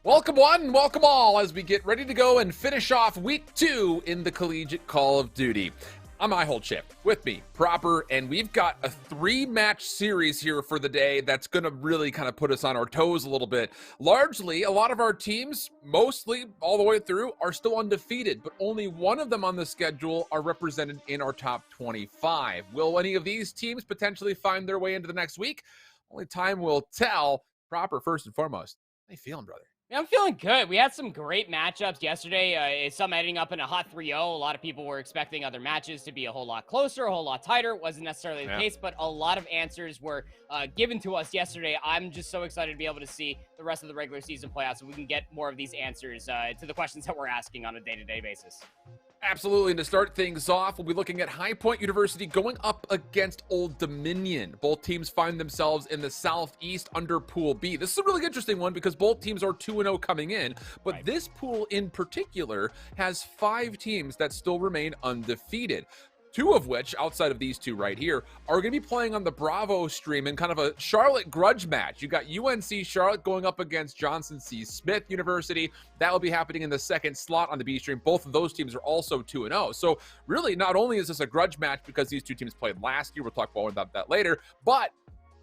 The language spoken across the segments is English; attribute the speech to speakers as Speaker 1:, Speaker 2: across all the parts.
Speaker 1: Welcome one, welcome all as we get ready to go and finish off week 2 in the collegiate Call of Duty. I'm iHoldChip, with me, Proper, and we've got a 3-match series here for the day that's going to really kind of put us on our toes a little bit. Largely, a lot of our teams, mostly all the way through, are still undefeated, but only one of them on the schedule are represented in our top 25. Will any of these teams potentially find their way into the next week? Only time will tell. Proper, first and foremost, how you feeling, brother?
Speaker 2: Yeah, I'm feeling good. We had some great matchups yesterday. Some ending up in a hot 3-0. A lot of people were expecting other matches to be a whole lot closer, a whole lot tighter. It wasn't necessarily the case, but a lot of answers were given to us yesterday. I'm just so excited to be able to see the rest of the regular season play out so we can get more of these answers to the questions that we're asking on a day-to-day basis.
Speaker 1: Absolutely, and to start things off, we'll be looking at High Point University going up against Old Dominion. Both teams find themselves in the Southeast under Pool B. This is a really interesting one because both teams are 2-0 coming in, but this pool in particular has 5 teams that still remain undefeated. 2 of which, outside of these 2 right here, are going to be playing on the Bravo stream in kind of a Charlotte grudge match. You got UNC Charlotte going up against Johnson C. Smith University. That will be happening in the second slot on the B stream. Both of those teams are also 2-0. So really, not only is this a grudge match because these 2 teams played last year, we'll talk more about that later, but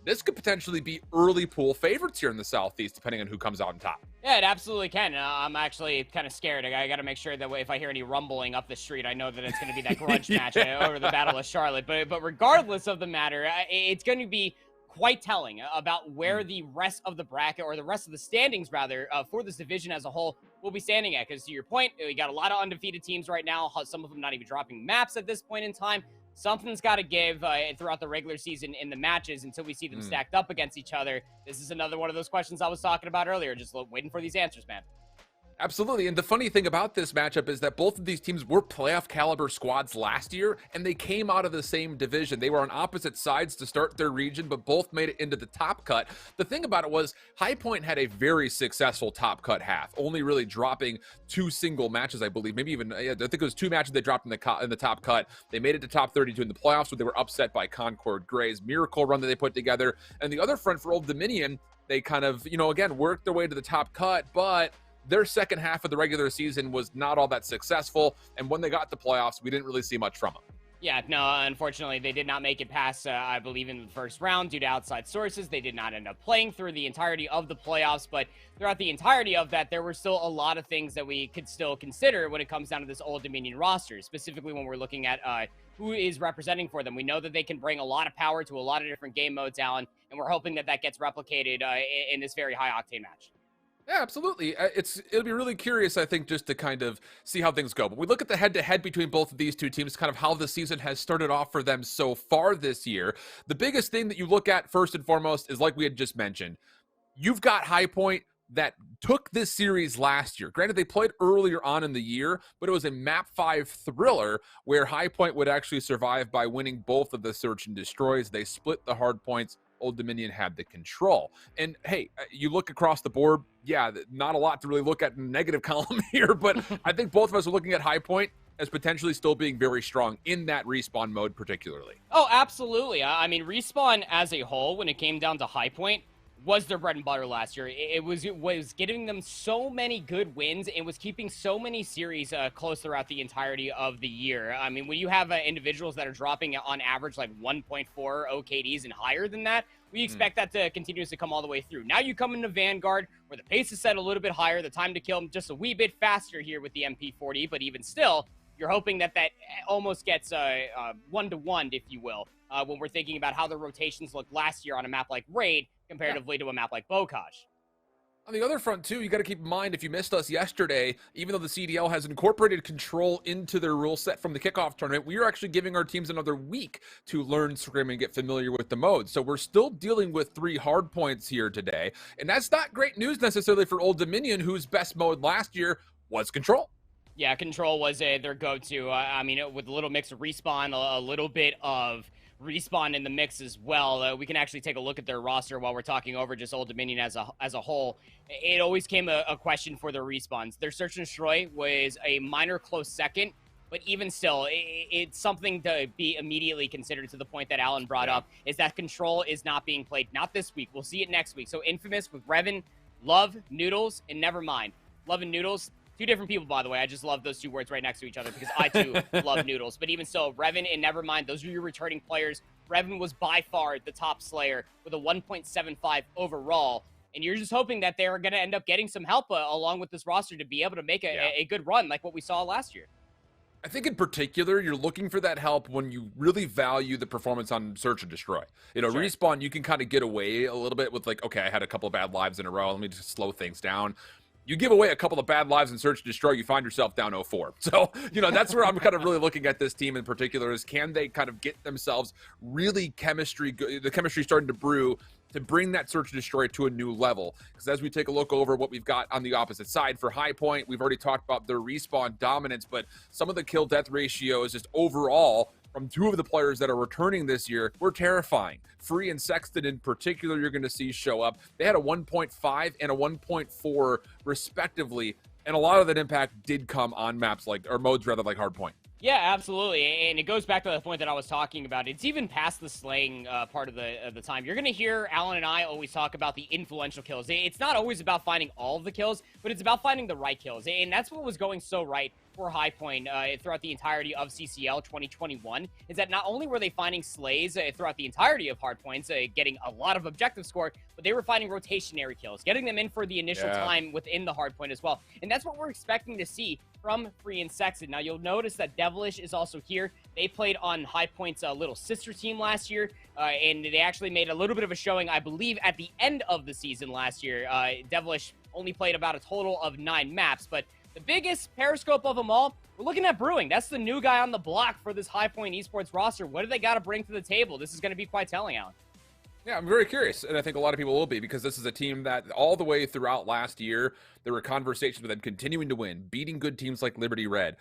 Speaker 1: this could potentially be early pool favorites here in the Southeast, depending on who comes out on top.
Speaker 2: Yeah, it absolutely can. I'm actually kind of scared. I got to make sure that if I hear any rumbling up the street, I know that it's going to be that grudge match over the Battle of Charlotte. But regardless of the matter, it's going to be quite telling about where the rest of the bracket, or the rest of the standings, rather, for this division as a whole will be standing at. Because to your point, we got a lot of undefeated teams right now, some of them not even dropping maps at this point in time. Something's got to give throughout the regular season in the matches until we see them stacked up against each other. This is another one of those questions I was talking about earlier. Just waiting for these answers, man.
Speaker 1: Absolutely. And the funny thing about this matchup is that both of these teams were playoff caliber squads last year, and they came out of the same division. They were on opposite sides to start their region, but both made it into the top cut. The thing about it was High Point had a very successful top cut half, only really dropping 2 single matches, I believe. Maybe even, I think it was 2 matches they dropped in the top cut. They made it to top 32 in the playoffs, but they were upset by Concord Gray's miracle run that they put together. And the other front for Old Dominion, they kind of, again, worked their way to the top cut, but their second half of the regular season was not all that successful, and when they got to playoffs, we didn't really see much from them.
Speaker 2: Yeah, no, unfortunately, they did not make it past, I believe, in the first round due to outside sources. They did not end up playing through the entirety of the playoffs, but throughout the entirety of that, there were still a lot of things that we could still consider when it comes down to this Old Dominion roster, specifically when we're looking at who is representing for them. We know that they can bring a lot of power to a lot of different game modes, Alan, and we're hoping that that gets replicated in this very high-octane match.
Speaker 1: Yeah, absolutely. It'll be really curious, I think, just to kind of see how things go. But we look at the head-to-head between both of these 2 teams, kind of how the season has started off for them so far this year. The biggest thing that you look at first and foremost is, like we had just mentioned, you've got High Point that took this series last year. Granted, they played earlier on in the year, but it was a map 5 thriller where High Point would actually survive by winning both of the search and destroys. They split the hard points. Old Dominion had the control. And hey, you look across the board, yeah, not a lot to really look at in the negative column here, but I think both of us are looking at High Point as potentially still being very strong in that respawn mode particularly.
Speaker 2: Oh, absolutely. I mean, Respawn as a whole, when it came down to High Point, was their bread and butter last year. It was getting them so many good wins. It was keeping so many series close throughout the entirety of the year. I mean, when you have individuals that are dropping on average like 1.4 OKDs and higher than that, we expect that to continue to come all the way through. Now you come into Vanguard, where the pace is set a little bit higher, the time to kill just a wee bit faster here with the MP40, but even still, you're hoping that that almost gets one-to-one, if you will, when we're thinking about how the rotations looked last year on a map like Raid comparatively to a map like Bocage.
Speaker 1: On the other front, too, you got to keep in mind, if you missed us yesterday, even though the CDL has incorporated control into their rule set from the kickoff tournament, we are actually giving our teams another week to learn Scrim and get familiar with the mode. So we're still dealing with 3 hard points here today. And that's not great news necessarily for Old Dominion, whose best mode last year was control.
Speaker 2: Yeah, control was their go-to. I mean, with a little mix of Respawn, a little bit of Respawn in the mix as well. We can actually take a look at their roster while we're talking over just Old Dominion as a whole. It always came a question for their respawns. Their Search and Destroy was a minor close second, but even still, it's something to be immediately considered, to the point that Alan brought up, is that control is not being played. Not this week. We'll see it next week. So Infamous with Revan, Love, noodles, and never mind. Love and noodles, two different people, by the way. I just love those two words right next to each other because I, too, love noodles. But even so, Revan and Nevermind, those are your returning players. Revan was by far the top Slayer with a 1.75 overall. And you're just hoping that they're going to end up getting some help along with this roster to be able to make a good run like what we saw last year.
Speaker 1: I think in particular, you're looking for that help when you really value the performance on Search and Destroy. Sure. Respawn, you can kind of get away a little bit with like, okay, I had a couple of bad lives in a row. Let me just slow things down. You give away a couple of bad lives in Search and Destroy, you find yourself down 0-4. So, that's where I'm kind of really looking at this team in particular is can they kind of get themselves really the chemistry starting to brew to bring that Search and Destroy to a new level. Because as we take a look over what we've got on the opposite side for High Point, we've already talked about their Respawn dominance, but some of the kill-death ratios just overall from two of the players that are returning this year were terrifying. Free and Sexton in particular, you're going to see show up. They had a 1.5 and a 1.4 respectively, and a lot of that impact did come on maps modes like Hardpoint.
Speaker 2: Yeah, absolutely, and it goes back to the point that I was talking about. It's even past the slaying part of the time. You're going to hear Alan and I always talk about the influential kills. It's not always about finding all of the kills, but it's about finding the right kills, and that's what was going so right for High Point throughout the entirety of CCL 2021, is that not only were they finding slays throughout the entirety of Hardpoints, getting a lot of objective score, but they were finding rotationary kills, getting them in for the initial time within the Hardpoint as well. And that's what we're expecting to see from Free and Sexton. Now, you'll notice that Devilish is also here. They played on High Point's little sister team last year, and they actually made a little bit of a showing, I believe, at the end of the season last year. Devilish only played about a total of 9 maps, but the biggest periscope of them all, we're looking at Brewing. That's the new guy on the block for this High Point Esports roster. What do they got to bring to the table? This is going to be quite telling, Alan.
Speaker 1: Yeah, I'm very curious, and I think a lot of people will be, because this is a team that all the way throughout last year, there were conversations with them continuing to win, beating good teams like Liberty Red.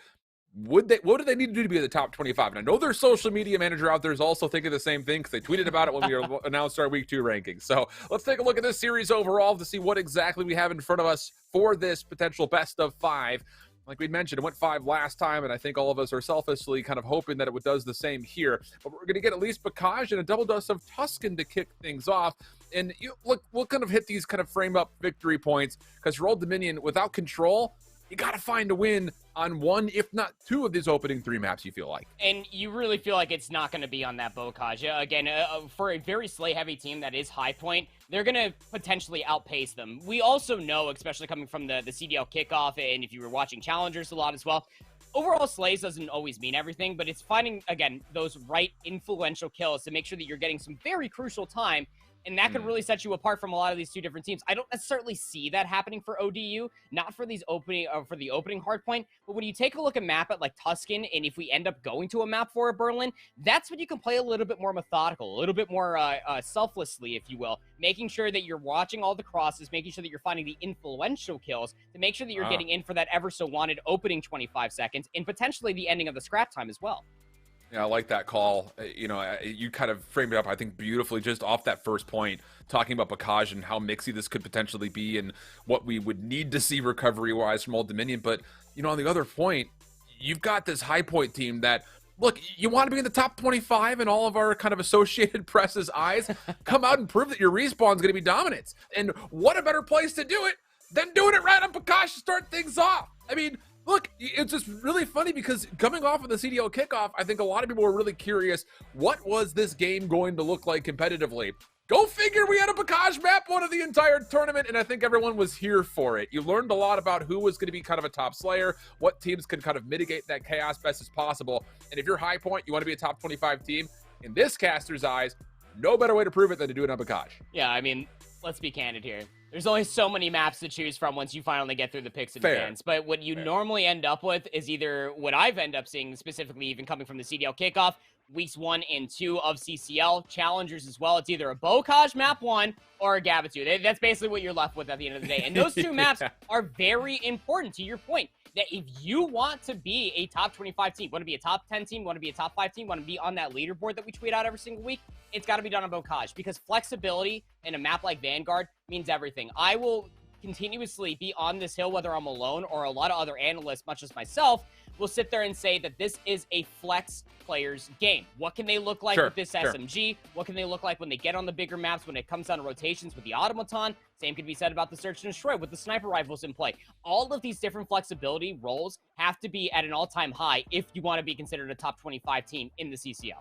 Speaker 1: What do they need to do to be in the top 25? And I know their social media manager out there is also thinking the same thing because they tweeted about it when we announced our Week 2 rankings. So let's take a look at this series overall to see what exactly we have in front of us for this potential best of 5. Like we mentioned, it went 5 last time, and I think all of us are selfishly kind of hoping that it does the same here. But we're going to get at least Bakaj and a double dose of Tuscan to kick things off. And we'll kind of hit these kind of frame-up victory points, because for Old Dominion, without control, you got to find a win on 1, if not 2 of these opening 3 maps, you feel like.
Speaker 2: And you really feel like it's not going to be on that Bocage. Again, for a very slay-heavy team that is High Point, they're going to potentially outpace them. We also know, especially coming from the CDL kickoff, and if you were watching Challengers a lot as well, overall slays doesn't always mean everything, but it's finding, again, those right influential kills to make sure that you're getting some very crucial time. And that could really set you apart from a lot of these 2 different teams. I don't necessarily see that happening for ODU, not for these opening for the opening Hardpoint. But when you take a look at map at like Tuscan, and if we end up going to a map for a Berlin, that's when you can play a little bit more methodical, a little bit more selflessly, if you will, making sure that you're watching all the crosses, making sure that you're finding the influential kills to make sure that you're getting in for that ever so wanted opening 25 seconds and potentially the ending of the scrap time as well.
Speaker 1: Yeah, I like that call. You kind of framed it up, I think, beautifully just off that first point, talking about Bakaj and how mixy this could potentially be and what we would need to see recovery-wise from Old Dominion. But, on the other point, you've got this High Point team that, look, you want to be in the top 25 in all of our kind of Associated Press's eyes? Come out and prove that your Respawn is going to be dominant. And what a better place to do it than doing it right on Bakaj to start things off. I mean, look, it's just really funny because coming off of the CDL kickoff, I think a lot of people were really curious, what was this game going to look like competitively? Go figure, we had a Bakaj map one of the entire tournament, and I think everyone was here for it. You learned a lot about who was going to be kind of a top slayer, what teams could kind of mitigate that chaos best as possible. And if you're High Point, you want to be a top 25 team, in this caster's eyes, no better way to prove it than to do it on Bakaj.
Speaker 2: Yeah, I mean, let's be candid here. There's only so many maps to choose from once you finally get through the picks and pans. But what you normally end up with is either what I've ended up seeing, specifically even coming from the CDL kickoff, weeks 1 and 2 of CCL, Challengers as well. It's either a Bocage map 1 or a Gaba 2. That's basically what you're left with at the end of the day. And those 2 maps are very important, to your point, that if you want to be a top 25 team, want to be a top 10 team, want to be a top 5 team, want to be on that leaderboard that we tweet out every single week, it's got to be done on Bocage, because flexibility in a map like Vanguard means everything. I will continuously be on this hill, whether I'm alone or a lot of other analysts, much as myself, will sit there and say that this is a flex player's game. What can they look like with this SMG? What can they look like when they get on the bigger maps, when it comes down to rotations with the Automaton? Same could be said about the Search and Destroy with the sniper rifles in play. All of these different flexibility roles have to be at an all-time high if you want to be considered a top 25 team in the CCL.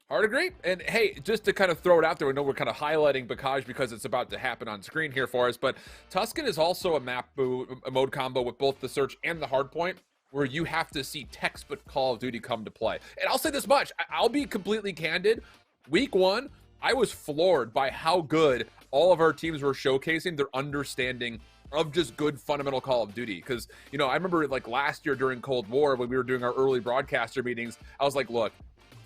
Speaker 1: Hard agree. And hey, just to kind of throw it out there, I know we're kind of highlighting Bacage because it's about to happen on screen here for us, but Tuscan is also a mode combo with both the Search and the Hardpoint, where you have to see textbook Call of Duty come to play. And I'll say this much, I'll be completely candid. Week 1, I was floored by how good all of our teams were showcasing their understanding of just good fundamental Call of Duty. Because, you know, I remember like last year during Cold War when we were doing our early broadcaster meetings, I was like, look,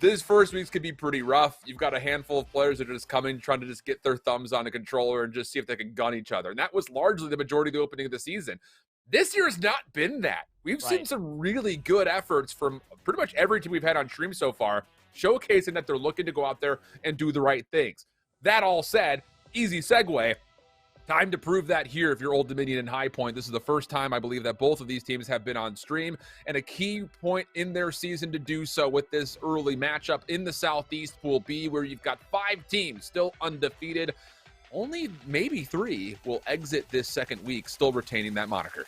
Speaker 1: these first weeks could be pretty rough. You've got a handful of players that are just coming, trying to just get their thumbs on a controller and just see if they can gun each other. And that was largely the majority of the opening of the season. This year has not been that. We've seen some really good efforts from pretty much every team we've had on stream so far, showcasing that they're looking to go out there and do the right things. That all said, easy segue. Time to prove that here if you're Old Dominion and High Point. This is the first time I believe that both of these teams have been on stream, and a key point in their season to do so with this early matchup in the Southeast Pool B, where you've got 5 teams still undefeated. Only maybe 3 will exit this second week still retaining that moniker.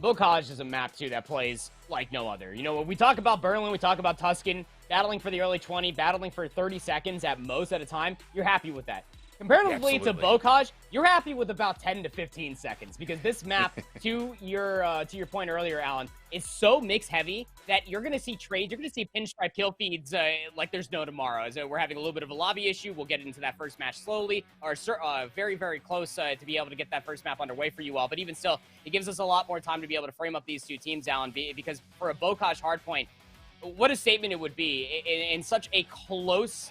Speaker 2: Bocage is a map, too, that plays like no other. You know, when we talk about Berlin, we talk about Tuscan, battling for the early 20, battling for 30 seconds at most at a time, you're happy with that. Comparatively to Bocage, you're happy with about 10 to 15 seconds because this map, to your point earlier, Alan, is so mix heavy that you're going to see trades, you're going to see pinstripe kill feeds like there's no tomorrow. So we're having a little bit of a lobby issue. We'll get into that first match slowly, or very, very close to be able to get that first map underway for you all. But even still, it gives us a lot more time to be able to frame up these two teams, Alan, because for a Bocage hardpoint, what a statement it would be in such a close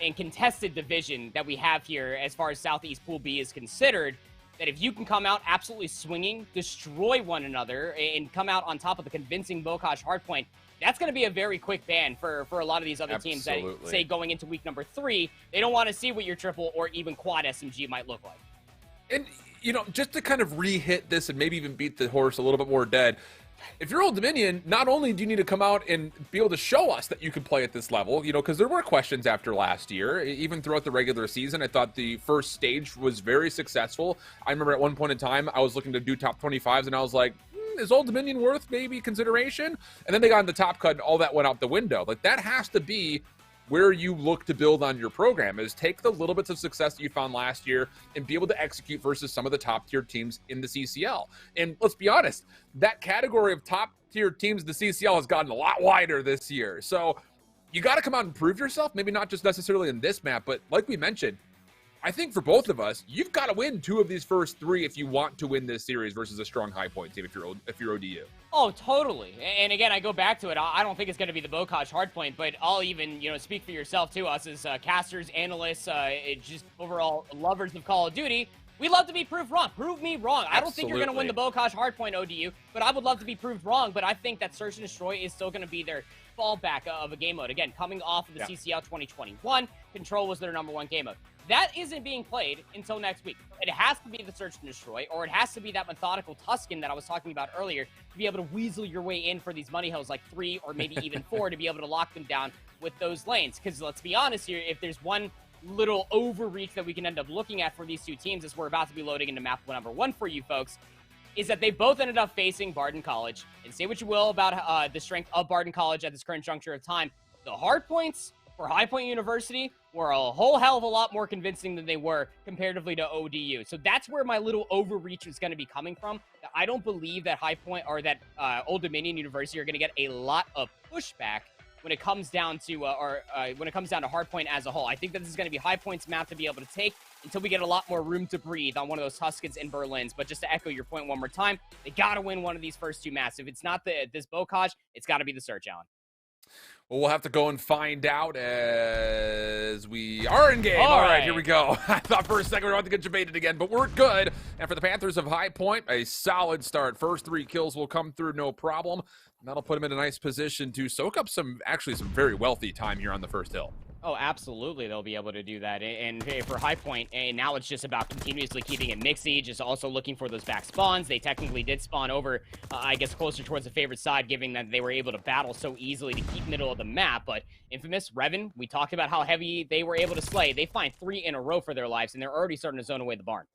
Speaker 2: and contested division that we have here as far as Southeast Pool B is considered, that if you can come out absolutely swinging, destroy one another, and come out on top of the convincing Bocage hardpoint, that's going to be a very quick ban for a lot of these other teams that, say, going into week number 3, they don't want to see what your triple or even quad SMG might look like.
Speaker 1: And, you know, just to kind of re-hit this and maybe even beat the horse a little bit more dead, if you're Old Dominion, not only do you need to come out and be able to show us that you can play at this level, you know, because there were questions after last year, even throughout the regular season. I thought the first stage was very successful. I remember at one point in time, I was looking to do top 25s, and I was like, is Old Dominion worth maybe consideration? And then they got in the top cut, and all that went out the window. Like, that has to be where you look to build on your program, is take the little bits of success that you found last year and be able to execute versus some of the top tier teams in the CCL. And let's be honest, that category of top tier teams in the CCL has gotten a lot wider this year. So you got to come out and prove yourself, maybe not just necessarily in this map, but like we mentioned, I think for both of us, you've got to win 2 of these first 3 if you want to win this series versus a strong High Point team if you're ODU.
Speaker 2: Oh, totally. And again, I go back to it. I don't think it's going to be the Bocage hardpoint, but I'll even, you know, speak for yourself too. Us as casters, analysts, just overall lovers of Call of Duty, we love to be proved wrong. Prove me wrong. Absolutely. I don't think you're going to win the Bocage hardpoint, ODU, but I would love to be proved wrong. But I think that Search and Destroy is still going to be their fallback of a game mode. Again, coming off of the CCL 2021, Control was their #1 game mode. That isn't being played until next week. It has to be the Search and Destroy, or it has to be that methodical Tuscan that I was talking about earlier to be able to weasel your way in for these money hills, like 3 or maybe even 4, to be able to lock them down with those lanes. Because let's be honest here, if there's one little overreach that we can end up looking at for these two teams as we're about to be loading into map number 1 for you folks, is that they both ended up facing Barden College. And say what you will about the strength of Barden College at this current juncture of time, the hard points for High Point University were a whole hell of a lot more convincing than they were comparatively to ODU. So that's where my little overreach is going to be coming from. I don't believe that High Point or that Old Dominion University are going to get a lot of pushback when it comes down to Hard Point as a whole. I think that this is going to be High Point's map to be able to take until we get a lot more room to breathe on one of those Tuscans and Berlins. But just to echo your point one more time, they got to win one of these first 2 maps. If it's not this Bocage, it's got to be the Search, Alan.
Speaker 1: Well, we'll have to go and find out as we are in game. All right, here we go. I thought for a second we were about to get debated again, but we're good. And for the Panthers of High Point, a solid start. First 3 kills will come through no problem. And that'll put them in a nice position to soak up some very wealthy time here on the first hill.
Speaker 2: Oh, absolutely, they'll be able to do that. And hey, for High Point, and now it's just about continuously keeping it mixy, just also looking for those back spawns. They technically did spawn over, I guess, closer towards the favorite side, given that they were able to battle so easily to keep middle of the map. But Infamous, Revan, we talked about how heavy they were able to slay. They find 3 in a row for their lives, and they're already starting to zone away the barn.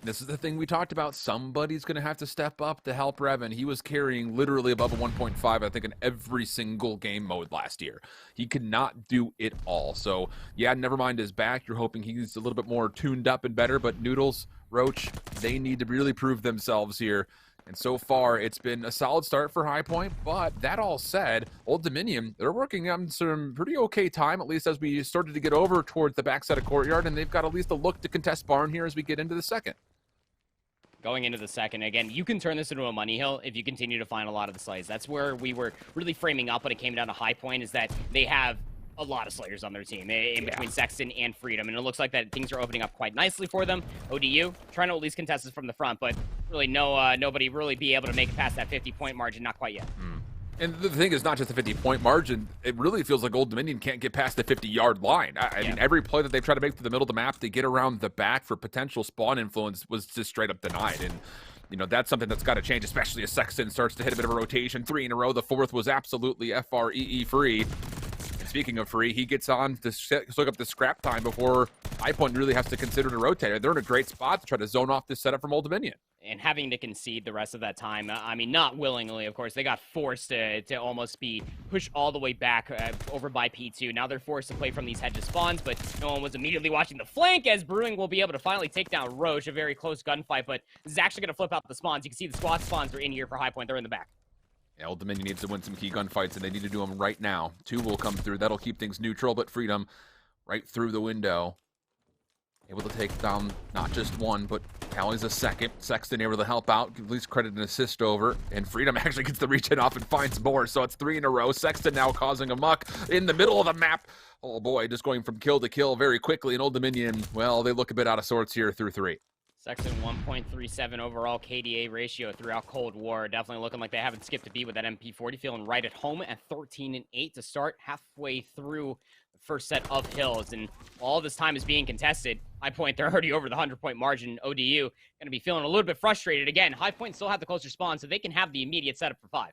Speaker 1: This is the thing we talked about. Somebody's going to have to step up to help Revan. He was carrying literally above a 1.5, I think, in every single game mode last year. He could not do it all. So, yeah, Nevermind is back. You're hoping he's a little bit more tuned up and better. But Noodles, Roach, they need to really prove themselves here. And so far, it's been a solid start for High Point. But that all said, Old Dominion, they're working on some pretty okay time, at least as we started to get over towards the backside of Courtyard. And they've got at least a look to contest Barn here as we get into the second.
Speaker 2: Going into the second, again, you can turn this into a money hill if you continue to find a lot of the slays. That's where we were really framing up when it came down to High Point, is that they have a lot of slayers on their team in between Sexton and Freedom, and it looks like that things are opening up quite nicely for them. ODU trying to at least contest this from the front, but really nobody really be able to make it past that 50-point margin, not quite yet.
Speaker 1: And the thing is, not just a 50-point margin, it really feels like Old Dominion can't get past the 50-yard line. I mean, every play that they've tried to make through the middle of the map to get around the back for potential spawn influence was just straight up denied. And, you know, that's something that's got to change, especially as Sexton starts to hit a bit of a rotation. 3 in a row. The 4th was absolutely FREE free. And speaking of free, he gets on to soak up the scrap time before High Point really has to consider the rotator. They're in a great spot to try to zone off this setup from Old Dominion.
Speaker 2: And having to concede the rest of that time, I mean, not willingly, of course. They got forced to almost be pushed all the way back over by P2. Now they're forced to play from these hedges spawns, but no one was immediately watching the flank, as Brewing will be able to finally take down Roche. A very close gunfight, but this is actually going to flip out the spawns. You can see the squad spawns are in here for High Point. They're in the back.
Speaker 1: Yeah, Old Dominion needs to win some key gunfights, and they need to do them right now. 2 will come through. That'll keep things neutral, but Freedom right through the window. Able to take down not just one, but Callie's a second. Sexton able to help out, at least credit and assist over. And Freedom actually gets the reach in off and finds more, so it's 3 in a row. Sexton now causing a muck in the middle of the map. Oh boy, just going from kill to kill very quickly. And Old Dominion, well, they look a bit out of sorts here through 3.
Speaker 2: Sexton 1.37 overall KDA ratio throughout Cold War. Definitely looking like they haven't skipped a beat with that MP40. Feeling right at home at 13-8 to start halfway through the first set of hills. And all this time is being contested. High Point, they're already over the 100-point margin. ODU going to be feeling a little bit frustrated. Again, High Point still have the closer spawn, so they can have the immediate setup for 5.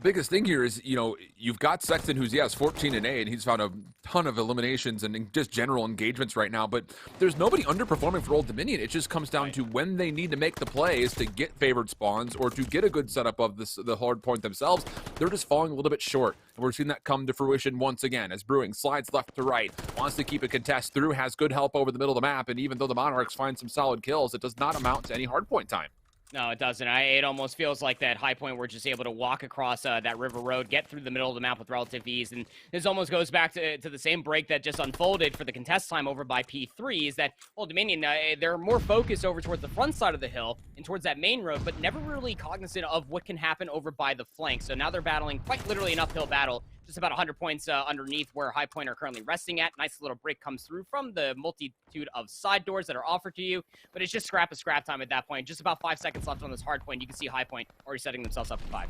Speaker 1: Biggest thing here is, you know, you've got Sexton, who's, yes, 14-8, and he's found a ton of eliminations and just general engagements right now, but there's nobody underperforming for Old Dominion. It just comes down to when they need to make the plays to get favored spawns or to get a good setup of the hard point themselves. They're just falling a little bit short, and we're seeing that come to fruition once again as Brewing slides left to right, wants to keep a contest through, has good help over the middle of the map, and even though the Monarchs find some solid kills, it does not amount to any hard point time.
Speaker 2: No, it doesn't. It almost feels like that High Point we're just able to walk across that river road, get through the middle of the map with relative ease, and this almost goes back to the same break that just unfolded for the contest time over by P3, is that Old Dominion, they're more focused over towards the front side of the hill and towards that main road, but never really cognizant of what can happen over by the flank. So now they're battling quite literally an uphill battle, just about 100 points underneath where High Point are currently resting at. Nice little break comes through from the multitude of side doors that are offered to you, but it's just scrap time at that point. Just about 5 seconds left on this hard point. You can see High Point already setting themselves up for 5.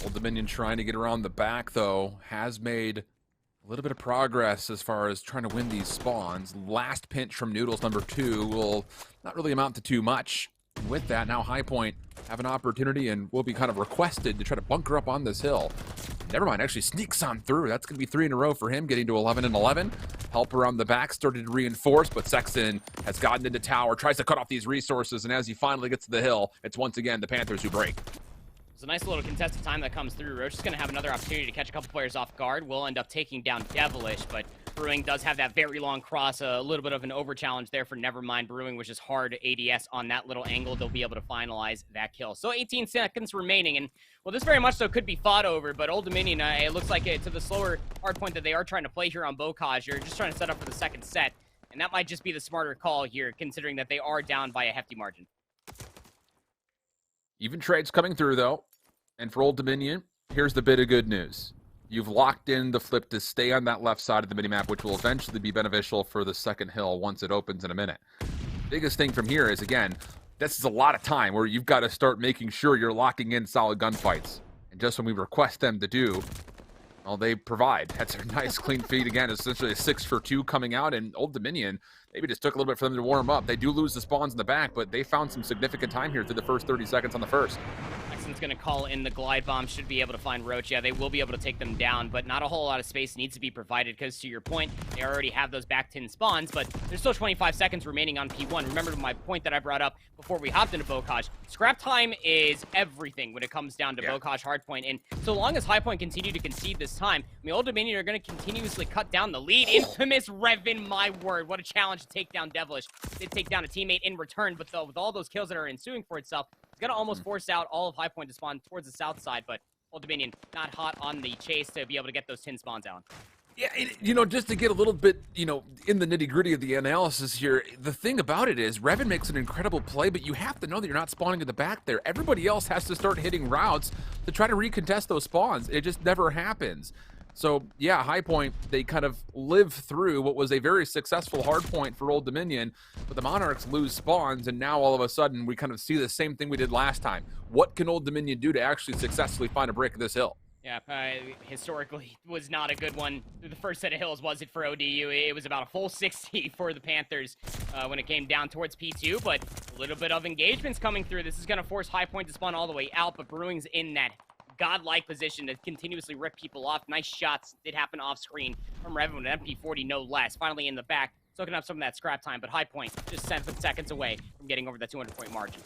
Speaker 1: Old Dominion trying to get around the back, though, has made a little bit of progress as far as trying to win these spawns. Last pinch from Noodles, number 2, will not really amount to too much. And with that, now High Point have an opportunity and will be kind of requested to try to bunker up on this hill. Nevermind actually sneaks on through. That's going to be 3 in a row for him, getting to 11-11. Help around the back started to reinforce, but Sexton has gotten into tower, tries to cut off these resources, and as he finally gets to the hill, it's once again the Panthers who break.
Speaker 2: It's a nice little contested time that comes through. Roche is going to have another opportunity to catch a couple players off guard. We'll end up taking down Devilish, but Brewing does have that very long cross, a little bit of an over challenge there for Nevermind. Brewing, which is hard ADS on that little angle. They'll be able to finalize that kill. So 18 seconds remaining, and well, this very much so could be fought over, but Old Dominion, it looks like to the slower hard point that they are trying to play here on Bocage. You're just trying to set up for the second set, and that might just be the smarter call here, considering that they are down by a hefty margin.
Speaker 1: Even trades coming through, though. And for Old Dominion, here's the bit of good news. You've locked in the flip to stay on that left side of the minimap, which will eventually be beneficial for the second hill once it opens in a minute. Biggest thing from here is, again, this is a lot of time where you've got to start making sure you're locking in solid gunfights. And just when we request them to do, Well, they provide. That's a nice clean feed again. Essentially a 6 for 2 coming out, and Old Dominion maybe just took a little bit for them to warm up. They do lose the spawns in the back, but they found some significant time here through the first 30 seconds on the first.
Speaker 2: Texan's going to call in the glide bomb, should be able to find Roach. Yeah, they will be able to take them down, but not a whole lot of space needs to be provided because, to your point, they already have those back 10 spawns, but there's still 25 seconds remaining on P1. Remember my point that I brought up before we hopped into Bocage. Scrap time is everything when it comes down to Bocage Hardpoint, and so long as Highpoint continue to concede this time, I mean, Old Dominion are going to continuously cut down the lead. Infamous Revan, my word, what a challenge to take down Devilish. Did take down a teammate in return, but though with all those kills that are ensuing for itself, it's going to almost force out all of Highpoint to spawn towards the south side, but Old Dominion not hot on the chase to be able to get those 10 spawns out.
Speaker 1: Yeah, just to get a little bit, in the nitty-gritty of the analysis here, the thing about it is Revan makes an incredible play, but you have to know that you're not spawning in the back there. Everybody else has to start hitting routes to try to recontest those spawns. It just never happens. So, yeah, Highpoint, they kind of live through what was a very successful hardpoint for Old Dominion, but the Monarchs lose spawns, and now all of a sudden we kind of see the same thing we did last time. What can Old Dominion do to actually successfully find a break of this hill?
Speaker 2: Yeah, historically was not a good one. The first set of hills, was it, for ODU? It was about a full 60 for the Panthers when it came down towards P2, but a little bit of engagements coming through. This is going to force Highpoint to spawn all the way out, but Brewing's in that godlike position to continuously rip people off. Nice shots did happen off screen from Revan with an MP40, no less. Finally in the back, soaking up some of that scrap time, but Highpoint just 7 seconds away from getting over the 200-point margin.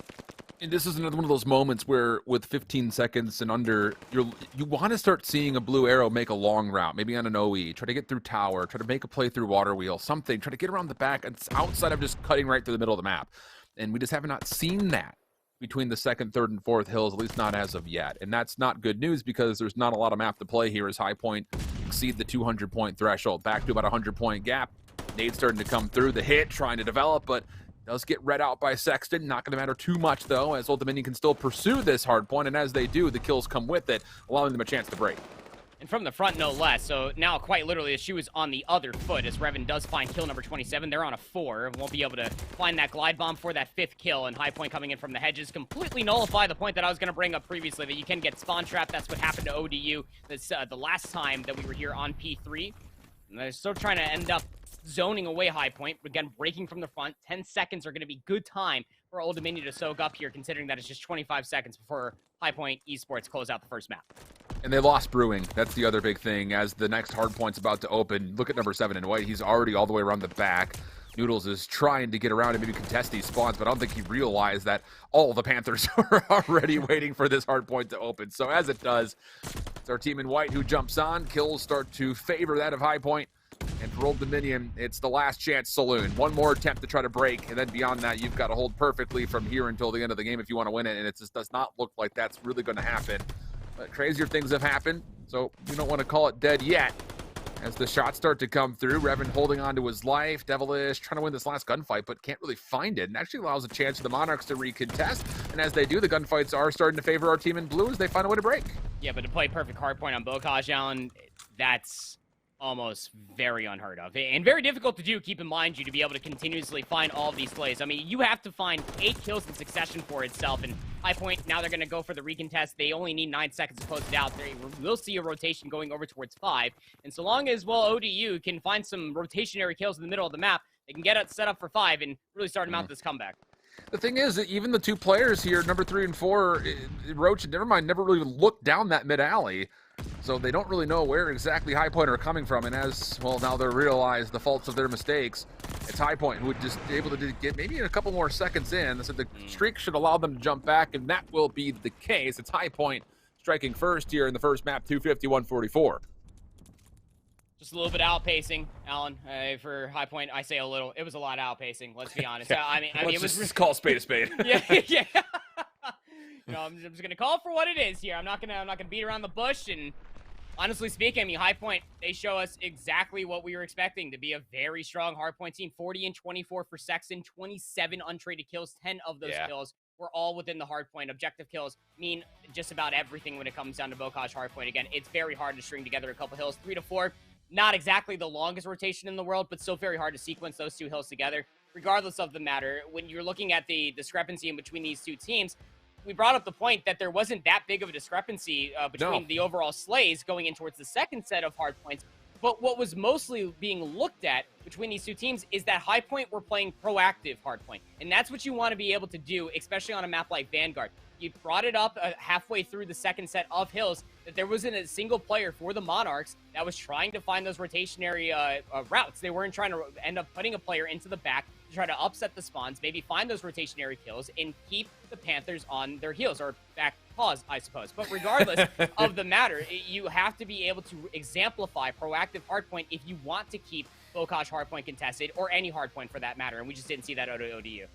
Speaker 1: And this is another one of those moments where, with 15 seconds and under, you want to start seeing a blue arrow make a long route, maybe on an OE, try to get through tower, try to make a play through water wheel, something, try to get around the back. It's outside of just cutting right through the middle of the map. And we just have not seen that between the second, third, and fourth hills, at least not as of yet. And that's not good news because there's not a lot of map to play here as Highpoint exceed the 200-point threshold. Back to about a 100-point gap. Nade's starting to come through the hit, trying to develop, but does get read out by Sexton. Not going to matter too much, though, as Old Dominion can still pursue this hard point, and as they do, the kills come with it, allowing them a chance to break.
Speaker 2: And from the front, no less. So now, quite literally, the shoe is on the other foot as Revan does find kill number 27. They're on a 4. Won't be able to find that glide bomb for that 5th kill, and Highpoint coming in from the hedges completely nullify the point that I was going to bring up previously, that you can get spawn trapped. That's what happened to ODU this, the last time that we were here on P3. And they're still trying to end up zoning away Highpoint. Again, breaking from the front. 10 seconds are going to be good time for Old Dominion to soak up here, considering that it's just 25 seconds before Highpoint Esports close out the first map.
Speaker 1: And they lost Brewing. That's the other big thing. As the next hard point's about to open, look at number 7 in white. He's already all the way around the back. Noodles is trying to get around and maybe contest these spawns, but I don't think he realized that all the Panthers are already waiting for this hard point to open. So as it does, it's our team in white who jumps on. Kills start to favor that of Highpoint. And for Old Dominion, it's the last chance saloon. One more attempt to try to break, and then beyond that, you've got to hold perfectly from here until the end of the game if you want to win it, and it just does not look like that's really going to happen. But crazier things have happened, so we don't want to call it dead yet. As the shots start to come through, Revan holding on to his life, Devilish trying to win this last gunfight, but can't really find it, and actually allows a chance for the Monarchs to recontest. And as they do, the gunfights are starting to favor our team in blue as they find a way to break.
Speaker 2: Yeah, but to play perfect hardpoint on Bocage, Allen, that's almost very unheard of and very difficult to do. Keep in mind you to be able to continuously find all of these plays. I mean, you have to find 8 kills in succession for itself, and Highpoint, now they're going to go for the recontest. They only need 9 seconds to close it out. We'll see a rotation going over towards 5, and so long as, well, ODU can find some rotationary kills in the middle of the map, they can get it set up for 5 and really start to mount this comeback.
Speaker 1: The thing is that even the 2 players here, number 3 and 4, Roach and Nevermind, never really looked down that mid-alley. So they don't really know where exactly Highpoint are coming from. And as, well, now they realize the faults of their mistakes. It's Highpoint who would just be able to get maybe a couple more seconds in. So the streak should allow them to jump back, and that will be the case. It's Highpoint striking first here in the first map, 250-144.
Speaker 2: Just a little bit outpacing, Alan, for Highpoint. I say a little. It was a lot of outpacing, let's be honest.
Speaker 1: Yeah.
Speaker 2: I mean,
Speaker 1: it was just call a spade a spade.
Speaker 2: Yeah, yeah. You know, I'm just gonna call it for what it is here. I'm not gonna beat around the bush. And honestly speaking, I mean, Highpoint, they show us exactly what we were expecting to be a very strong hardpoint team. 40 and 24 for Sexton, 27 untraded kills. 10 of those kills were all within the hardpoint. Objective kills mean just about everything when it comes down to Bocage hardpoint. Again, it's very hard to string together a couple hills. 3 to 4, not exactly the longest rotation in the world, but still very hard to sequence those 2 hills together. Regardless of the matter, when you're looking at the discrepancy in between these 2 teams, we brought up the point that there wasn't that big of a discrepancy between the overall slays going in towards the second set of hard points. But what was mostly being looked at between these two teams is that high point were playing proactive hard point. And that's what you want to be able to do, especially on a map like Vanguard. You brought it up halfway through the second set of Hills that there wasn't a single player for the Monarchs that was trying to find those rotationary routes. They weren't trying to end up putting a player into the back to try to upset the spawns, maybe find those rotationary kills, and keep the Panthers on their heels, or back pause, I suppose. But regardless of the matter, you have to be able to exemplify proactive hardpoint if you want to keep Bokash hardpoint contested, or any hardpoint for that matter, and we just didn't see that out of ODU.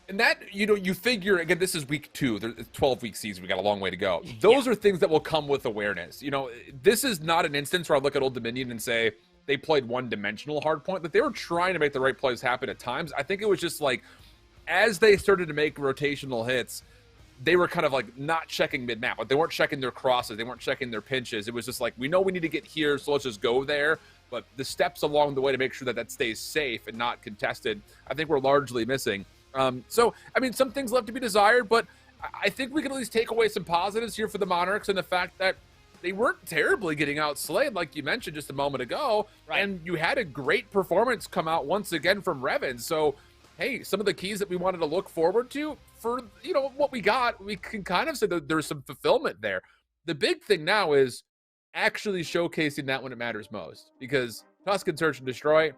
Speaker 1: And that, you figure, again, this is week 2. There's a 12-week season. We got a long way to go. Those are things that will come with awareness. This is not an instance where I look at Old Dominion and say they played one-dimensional hardpoint. Like, they were trying to make the right plays happen at times. I think it was just like, as they started to make rotational hits, they were kind of like not checking mid-map. Like, they weren't checking their crosses. They weren't checking their pinches. It was just like, we know we need to get here, so let's just go there. But the steps along the way to make sure that that stays safe and not contested, I think we're largely missing. So, I mean, some things left to be desired, but I think we can at least take away some positives here for the Monarchs, and the fact that they weren't terribly getting outslayed, like you mentioned just a moment ago. Right. And you had a great performance come out once again from Revan. So, hey, some of the keys that we wanted to look forward to for, what we got, we can kind of say that there's some fulfillment there. The big thing now is actually showcasing that when it matters most, because Tusken Search and Destroy,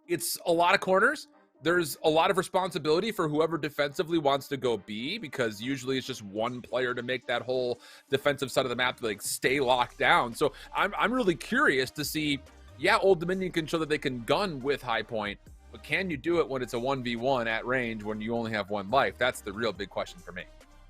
Speaker 1: it's a lot of corners. There's a lot of responsibility for whoever defensively wants to go B, because usually it's just one player to make that whole defensive side of the map to like stay locked down. So I'm really curious to see, Old Dominion can show that they can gun with high point, but can you do it when it's a 1v1 at range when you only have one life? That's the real big question for me.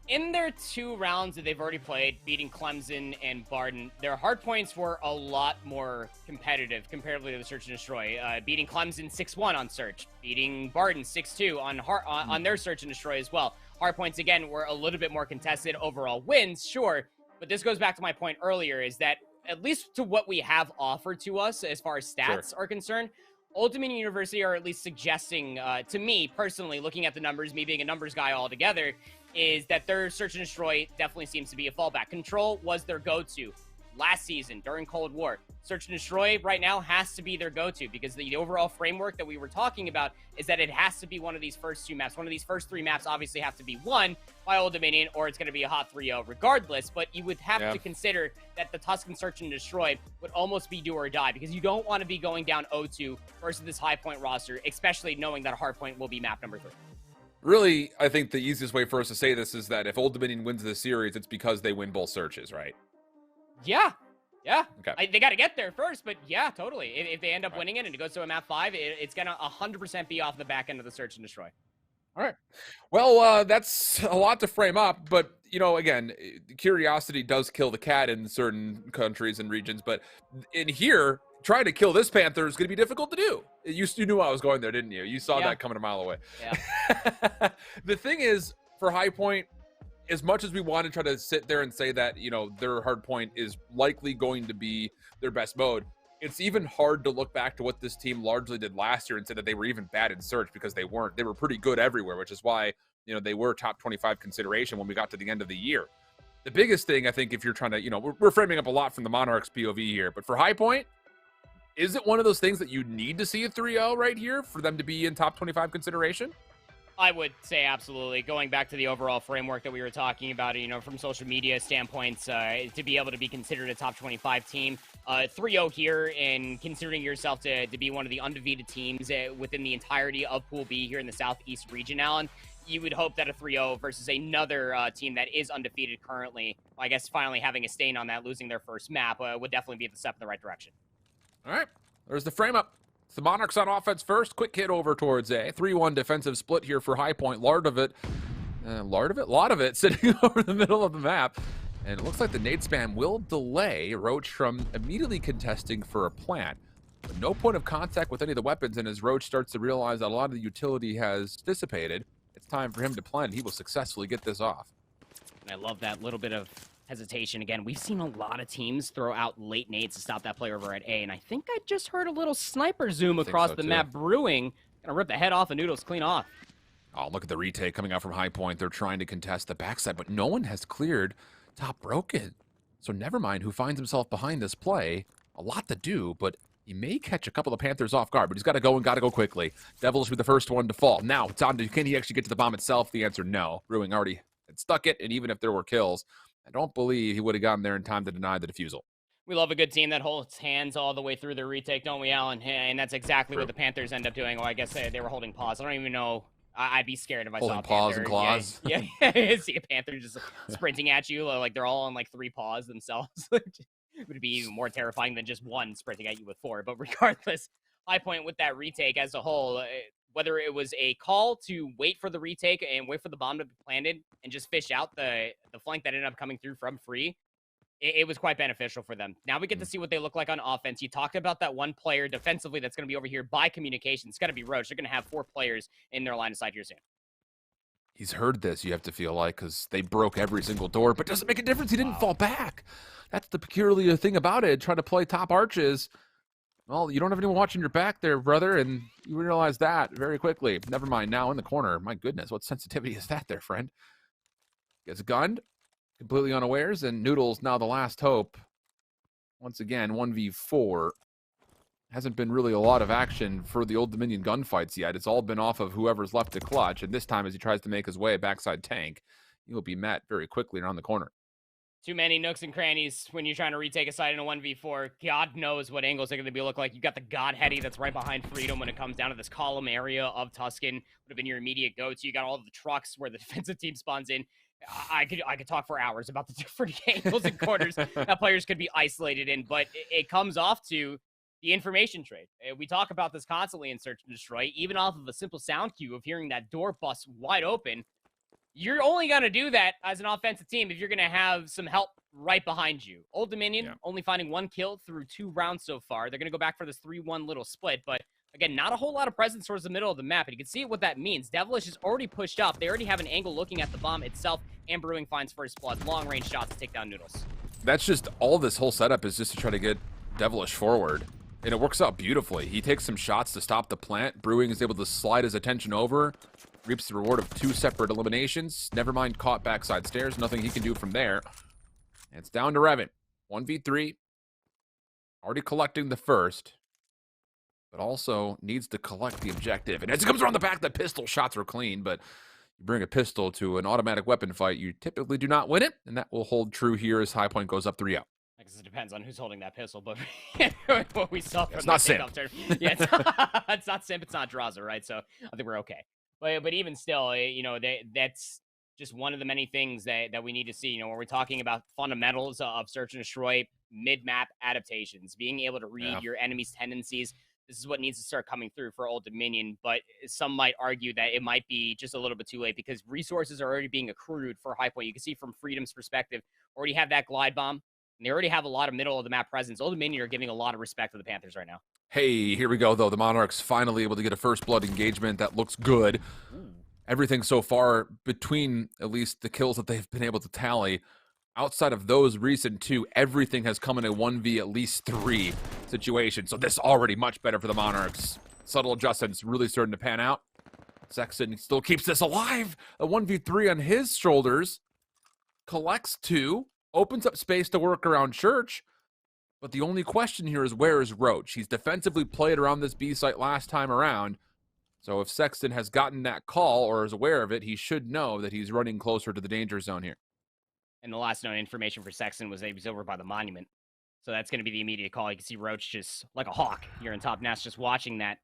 Speaker 2: In their 2 rounds that they've already played, beating Clemson and Barden, their hard points were a lot more competitive comparatively to the Search and Destroy. Beating Clemson 6-1 on Search, beating Barden 6-2 on their Search and Destroy as well. Hard points, again, were a little bit more contested. Overall wins, sure, but this goes back to my point earlier, is that at least to what we have offered to us as far as stats are concerned, Old Dominion University are at least suggesting, to me personally, looking at the numbers, me being a numbers guy altogether, is that their Search and Destroy definitely seems to be a fallback. Control was their go-to last season during Cold War. Search and Destroy right now has to be their go-to, because the overall framework that we were talking about is that it has to be one of these first 2 maps. One of these first 3 maps obviously have to be won by Old Dominion, or it's going to be a hot 3-0 regardless. But you would have to consider that the Tusken Search and Destroy would almost be do or die, because you don't want to be going down 0-2 versus this high point roster, especially knowing that a hard point will be map number 3.
Speaker 1: Really, I think the easiest way for us to say this is that if Old Dominion wins the series, it's because they win both searches, right?
Speaker 2: Yeah.
Speaker 1: Okay.
Speaker 2: They got to get there first, but yeah, totally. If they end up winning it and it goes to a map 5, it's going to 100% be off the back end of the Search and Destroy.
Speaker 1: All right. Well, that's a lot to frame up, but, again, curiosity does kill the cat in certain countries and regions, but in here, trying to kill this Panther is going to be difficult to do. You knew I was going there, didn't you? You saw that coming a mile away. Yeah. The thing is, for High Point, as much as we want to try to sit there and say that, their hard point is likely going to be their best mode, it's even hard to look back to what this team largely did last year and say that they were even bad in Search, because they weren't. They were pretty good everywhere, which is why, they were top 25 consideration when we got to the end of the year. The biggest thing, I think, if you're trying to, we're framing up a lot from the Monarchs POV here, but for High Point, is it one of those things that you need to see a 3-0 right here for them to be in top 25 consideration?
Speaker 2: I would say absolutely. Going back to the overall framework that we were talking about, from social media standpoints, to be able to be considered a top 25 team, 3-0 here, and considering yourself to be one of the undefeated teams within the entirety of Pool B here in the Southeast region, Alan, you would hope that a 3-0 versus another team that is undefeated currently, I guess finally having a stain on that, losing their first map, would definitely be the step in the right direction.
Speaker 1: All right, there's the frame up. It's the Monarchs on offense first. Quick hit over towards A. 3-1 defensive split here for High Point. Lot of it sitting over the middle of the map. And it looks like the nade spam will delay Roach from immediately contesting for a plant. But no point of contact with any of the weapons, and as Roach starts to realize that a lot of the utility has dissipated, it's time for him to plant. He will successfully get this off.
Speaker 2: And I love that little bit of hesitation. Again, we've seen a lot of teams throw out late nades to stop that player over at A, and I think I just heard a little sniper zoom across the map brewing. Gonna rip the head off of Noodles clean off.
Speaker 1: Oh, look at the retake coming out from High Point. They're trying to contest the backside, but no one has cleared top broken. So never mind who finds himself behind this play. A lot to do, but he may catch a couple of Panthers off guard, but he's got to go and got to go quickly. Devilish will be the first one to fall. Now, it's on to, can he actually get to the bomb itself? The answer, no. Brewing already had stuck it, and even if there were kills, I don't believe he would have gotten there in time to deny the defusal.
Speaker 2: We love a good team that holds hands all the way through their retake, don't we, Alan? And that's exactly what the Panthers end up doing. Well, I guess they were holding pause. I don't even know. I'd be scared if I saw a
Speaker 1: paws
Speaker 2: Panther.
Speaker 1: and claws.
Speaker 2: Yeah, see a Panther just sprinting at you like they're all on like 3 paws themselves. It would be even more terrifying than just one sprinting at you with 4. But regardless, High Point with that retake as a whole, whether it was a call to wait for the retake and wait for the bomb to be planted and just fish out the flank that ended up coming through from Free, it was quite beneficial for them. Now we get to see what they look like on offense. You talked about that one player defensively that's going to be over here by communication. It's got to be Roach. They're going to have 4 players in their line of sight here soon.
Speaker 1: He's heard this, you have to feel like, because they broke every single door, but doesn't make a difference. He didn't fall back. That's the peculiar thing about it. Trying to play top arches. Well, you don't have anyone watching your back there, brother, and you realize that very quickly. Never mind, now in the corner. My goodness, what sensitivity is that there, friend? Gets gunned. Completely unawares, and Noodles now the last hope. Once again, 1v4. Hasn't been really a lot of action for the Old Dominion gunfights yet. It's all been off of whoever's left to clutch, and this time as he tries to make his way backside tank, he will be met very quickly around the corner.
Speaker 2: Too many nooks and crannies when you're trying to retake a site in a 1v4. God knows what angles are going to be look like. You've got the Godheady that's right behind Freedom when it comes down to this column area of Tuscan. Would have been your immediate go-to. You got all the trucks where the defensive team spawns in. I could talk for hours about the different angles and corners that players could be isolated in, but it comes off to the information trade. We talk about this constantly in Search and Destroy, even off of a simple sound cue of hearing that door bust wide open. You're only going to do that as an offensive team if you're going to have some help right behind you. Old Dominion only finding 1 kill through 2 rounds so far. They're going to go back for this 3-1 little split, but again, not a whole lot of presence towards the middle of the map, and you can see what that means. Devilish is already pushed up. They already have an angle looking at the bomb itself, and Brewing finds first blood. Long-range shots to take down Noodles.
Speaker 1: That's just all this whole setup is just to try to get Devilish forward. And it works out beautifully. He takes some shots to stop the plant. Brewing is able to slide his attention over. Reaps the reward of 2 separate eliminations. Never mind caught backside stairs. Nothing he can do from there. And it's down to Revan. 1v3. Already collecting the first. But also needs to collect the objective. And as he comes around the back, the pistol shots are clean. But you bring a pistol to an automatic weapon fight, you typically do not win it. And that will hold true here as High Point goes up 3-0.
Speaker 2: I guess it depends on who's holding that pistol, but what we saw from
Speaker 1: it's not Simp.
Speaker 2: Yeah, it's not Simp, it's not Draza, right? So I think we're okay. But even still, you know, that's just one of the many things that we need to see. You know, when we're talking about fundamentals of Search and Destroy, mid-map adaptations, being able to read your enemy's tendencies. This is what needs to start coming through for Old Dominion, but some might argue that it might be just a little bit too late because resources are already being accrued for High Point. You can see from Freedom's perspective, already have that glide bomb. And they already have a lot of middle of the map presence. Old Dominion are giving a lot of respect to the Panthers right now.
Speaker 1: Hey, here we go, though. The Monarchs finally able to get a first blood engagement. That looks good. Ooh. Everything so far between at least the kills that they've been able to tally, outside of those recent 2, everything has come in a 1v at least 3 situation. So this already much better for the Monarchs. Subtle adjustments really starting to pan out. Sexton still keeps this alive. A 1v3 on his shoulders. Collects 2. Opens up space to work around Church, but the only question here is where is Roach? He's defensively played around this B site last time around, so if Sexton has gotten that call or is aware of it, he should know that he's running closer to the danger zone here.
Speaker 2: And the last known information for Sexton was that he was over by the monument, so that's going to be the immediate call. You can see Roach just like a hawk here in top nest just watching that.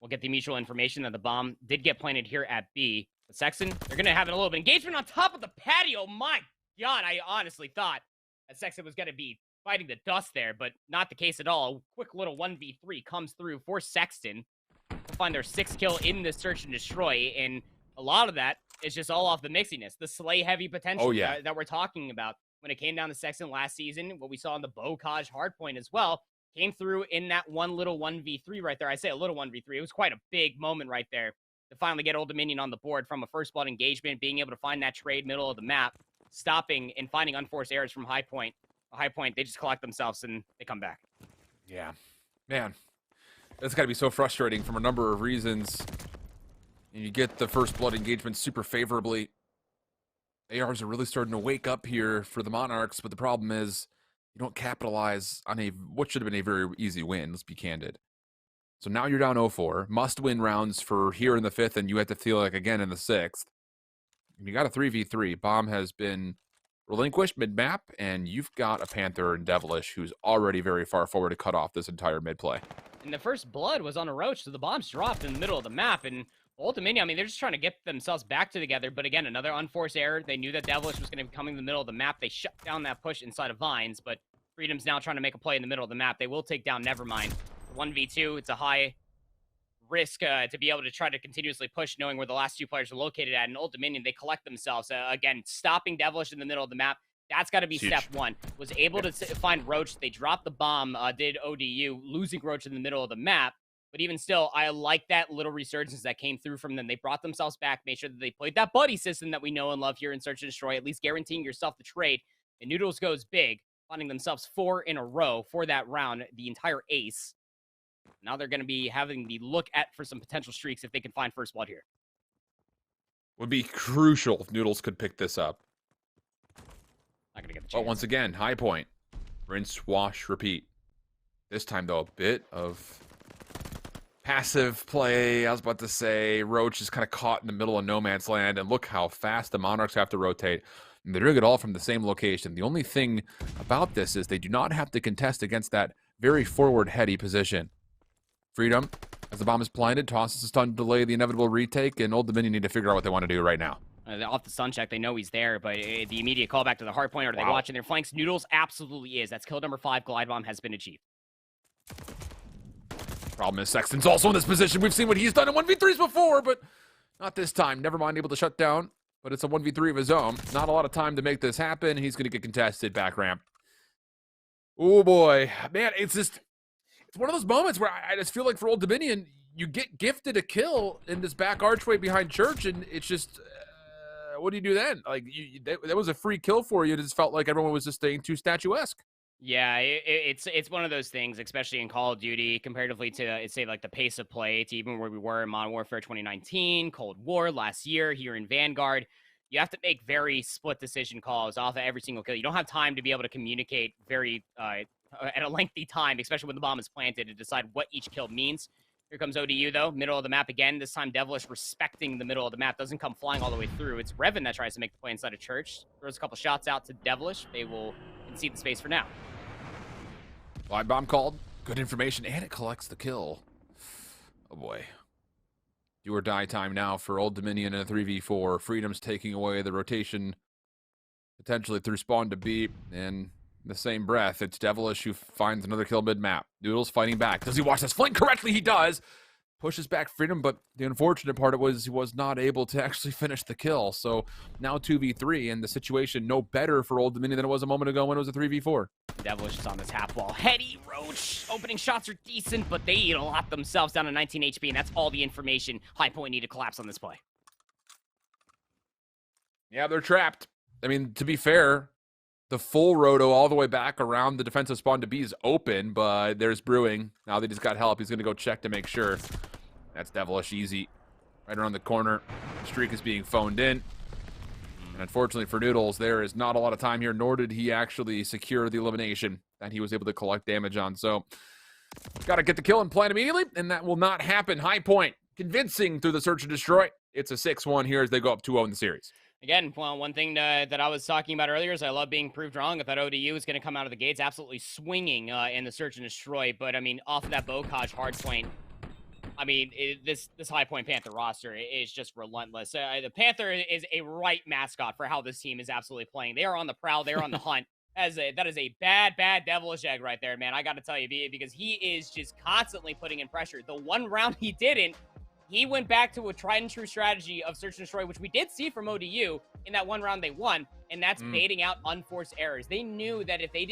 Speaker 2: We'll get the mutual information that the bomb did get planted here at B, but Sexton, they're going to have a little bit of engagement on top of the patio. My God, I honestly thought that Sexton was going to be fighting the dust there, but not the case at all. A quick little 1v3 comes through for Sexton to find their 6th kill in this Search and Destroy, and a lot of that is just all off the mixiness, the slay-heavy potential that we're talking about. When it came down to Sexton last season, what we saw in the Bocage hardpoint as well, came through in that one little 1v3 right there. I say a little 1v3. It was quite a big moment right there to finally get Old Dominion on the board from a first blood engagement, being able to find that trade middle of the map, stopping and finding unforced errors from High Point. High Point, they just collect themselves and they come back.
Speaker 1: Yeah, man, that's got to be so frustrating from a number of reasons. And you get the first blood engagement super favorably. ARs are really starting to wake up here for the Monarchs, but the problem is you don't capitalize on what should have been a very easy win, let's be candid. So now you're down 0-4, must-win rounds for here in the 5th, and you have to feel like again in the 6th. You got a 3v3. Bomb has been relinquished mid-map, and you've got a Panther and Devilish who's already very far forward to cut off this entire mid-play.
Speaker 2: And the first blood was on a Roach, so the bombs dropped in the middle of the map, and Old Dominion, I mean, they're just trying to get themselves back together, but again, another unforced error. They knew that Devilish was going to be coming in the middle of the map. They shut down that push inside of Vines, but Freedom's now trying to make a play in the middle of the map. They will take down Nevermind. 1v2, it's a high risk to be able to try to continuously push, knowing where the last two players are located at. In Old Dominion, they collect themselves. Again, stopping Devilish in the middle of the map. That's got to be step one. Was able to find Roach. They dropped the bomb, did ODU, losing Roach in the middle of the map. But even still, I like that little resurgence that came through from them. They brought themselves back, made sure that they played that buddy system that we know and love here in Search and Destroy, at least guaranteeing yourself the trade. And Noodles goes big, finding themselves 4 in a row for that round, the entire ace. Now they're going to be having the look at for some potential streaks if they can find first blood here.
Speaker 1: Would be crucial if Noodles could pick this up.
Speaker 2: Not going to get the chance.
Speaker 1: But once again, high point. Rinse, wash, repeat. This time, though, a bit of passive play. I was about to say Roach is kind of caught in the middle of no man's land, and look how fast the Monarchs have to rotate. And they're doing it all from the same location. The only thing about this is they do not have to contest against that very forward heady position. Freedom, as the bomb is planted, tosses a stun to delay the inevitable retake, and Old Dominion need to figure out what they want to do right now.
Speaker 2: Off the sun check, they know he's there, but the immediate callback to the hard point, are they watching their flanks? Noodles absolutely is. That's kill number 5. Glide bomb has been achieved.
Speaker 1: Problem is Sexton's also in this position. We've seen what he's done in 1v3s before, but not this time. Nevermind able to shut down, but it's a 1v3 of his own. Not a lot of time to make this happen. He's going to get contested back ramp. Oh boy. Man, it's one of those moments where I just feel like for Old Dominion, you get gifted a kill in this back archway behind Church, and it's just, what do you do then? Like, that was a free kill for you. It just felt like everyone was just staying too statuesque.
Speaker 2: Yeah, it's one of those things, especially in Call of Duty, comparatively to, say, like the pace of play, to even where we were in Modern Warfare 2019, Cold War last year, here in Vanguard. You have to make very split decision calls off of every single kill. You don't have time to be able to communicate very at a lengthy time, especially when the bomb is planted, to decide what each kill means. Here comes ODU, though. Middle of the map again. This time, Devilish respecting the middle of the map. Doesn't come flying all the way through. It's Revan that tries to make the play inside of Church. Throws a couple shots out to Devilish. They will concede the space for now.
Speaker 1: Glide bomb called. Good information, and it collects the kill. Oh, boy. Do or die time now for Old Dominion in a 3v4. Freedom's taking away the rotation, potentially through spawn to B, and in the same breath, it's Devilish who finds another kill mid-map. Noodles fighting back. Does he watch this flank correctly? He does. Pushes back Freedom, but the unfortunate part was he was not able to actually finish the kill. So now 2v3, and the situation no better for Old Dominion than it was a moment ago when it was a 3v4.
Speaker 2: Devilish is on the tap wall. Heady, Roach. Opening shots are decent, but they lock themselves down to 19 HP, and that's all the information High Point need to collapse on this play.
Speaker 1: Yeah, they're trapped. I mean, to be fair, the full roto all the way back around the defensive spawn to B is open, but there's Brewing. Now that he's got help, he's going to go check to make sure. That's Devilish easy. Right around the corner. The streak is being phoned in. And unfortunately for Noodles, there is not a lot of time here, nor did he actually secure the elimination that he was able to collect damage on. So, got to get the kill and plant immediately, and that will not happen. High Point, convincing through the search and destroy. It's a 6-1 here as they go up 2-0 in the series.
Speaker 2: Again, well, one thing that I was talking about earlier is I love being proved wrong. If that ODU is going to come out of the gates absolutely swinging in the search and destroy, but I mean, off of that Bocage hardpoint, I mean, this High Point Panther roster is just relentless. The Panther is a right mascot for how this team is absolutely playing. They are on the prowl. They are on the hunt. That is a bad Devilish egg right there, man. I got to tell you, because he is just constantly putting in pressure. The one round he didn't, he went back to a tried and true strategy of search and destroy, which we did see from ODU in that one round they won, and that's baiting out unforced errors. They knew that if they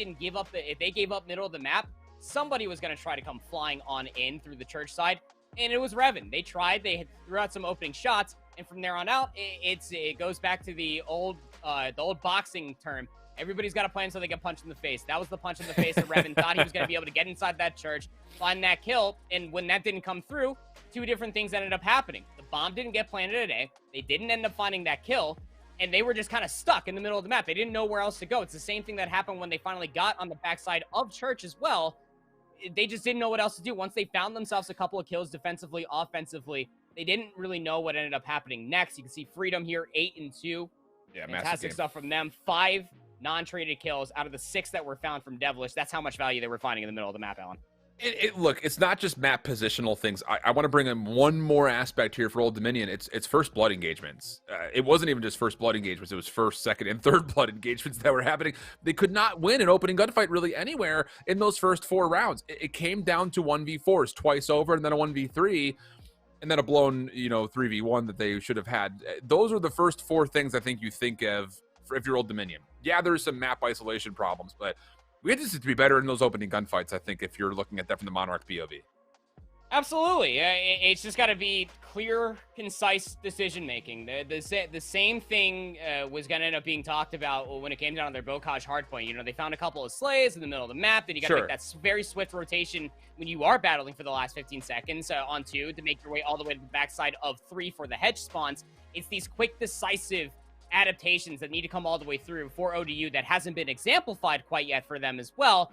Speaker 2: gave up middle of the map, somebody was going to try to come flying on in through the Church side, and it was Revan. They tried, they threw out some opening shots, and from there on out, it goes back to the old boxing term. Everybody's got a plan so they get punched in the face. That was the punch in the face that Revan thought he was going to be able to get inside that Church, find that kill, and when that didn't come through, two different things ended up happening. The bomb didn't get planted today. They didn't end up finding that kill, and they were just kind of stuck in the middle of the map. They didn't know where else to go. It's the same thing that happened when they finally got on the backside of Church as well. They just didn't know what else to do. Once they found themselves a couple of kills defensively, offensively, they didn't really know what ended up hhappening next. You can see Freedom here, 8-2.
Speaker 1: Yeah,
Speaker 2: fantastic stuff from them. 5 non-traded kills out of the 6 that were found from Devilish. That's how much value they were finding in the middle of the map, Alan.
Speaker 1: Look, it's not just map positional things. I want to bring in one more aspect here for Old Dominion. It's first blood engagements. It wasn't even just first blood engagements. It was first, second, and third blood engagements that were happening. They could not win an opening gunfight really anywhere in those first 4 rounds. It came down to 1v4s twice over, and then a 1v3, and then a blown 3v1 that they should have had. Those are the first 4 things I think you think of if you're Old Dominion. Yeah, there's some map isolation problems, but we just need to be better in those opening gunfights, I think, if you're looking at that from the Monarch POV.
Speaker 2: Absolutely. It's just got to be clear, concise decision-making. The same thing was going to end up being talked about when it came down to their Bocage hardpoint. They found a couple of slays in the middle of the map. Then you got to make that very swift rotation when you are battling for the last 15 seconds on 2 to make your way all the way to the backside of 3 for the hedge spawns. It's these quick, decisive adaptations that need to come all the way through for ODU that hasn't been exemplified quite yet for them as well.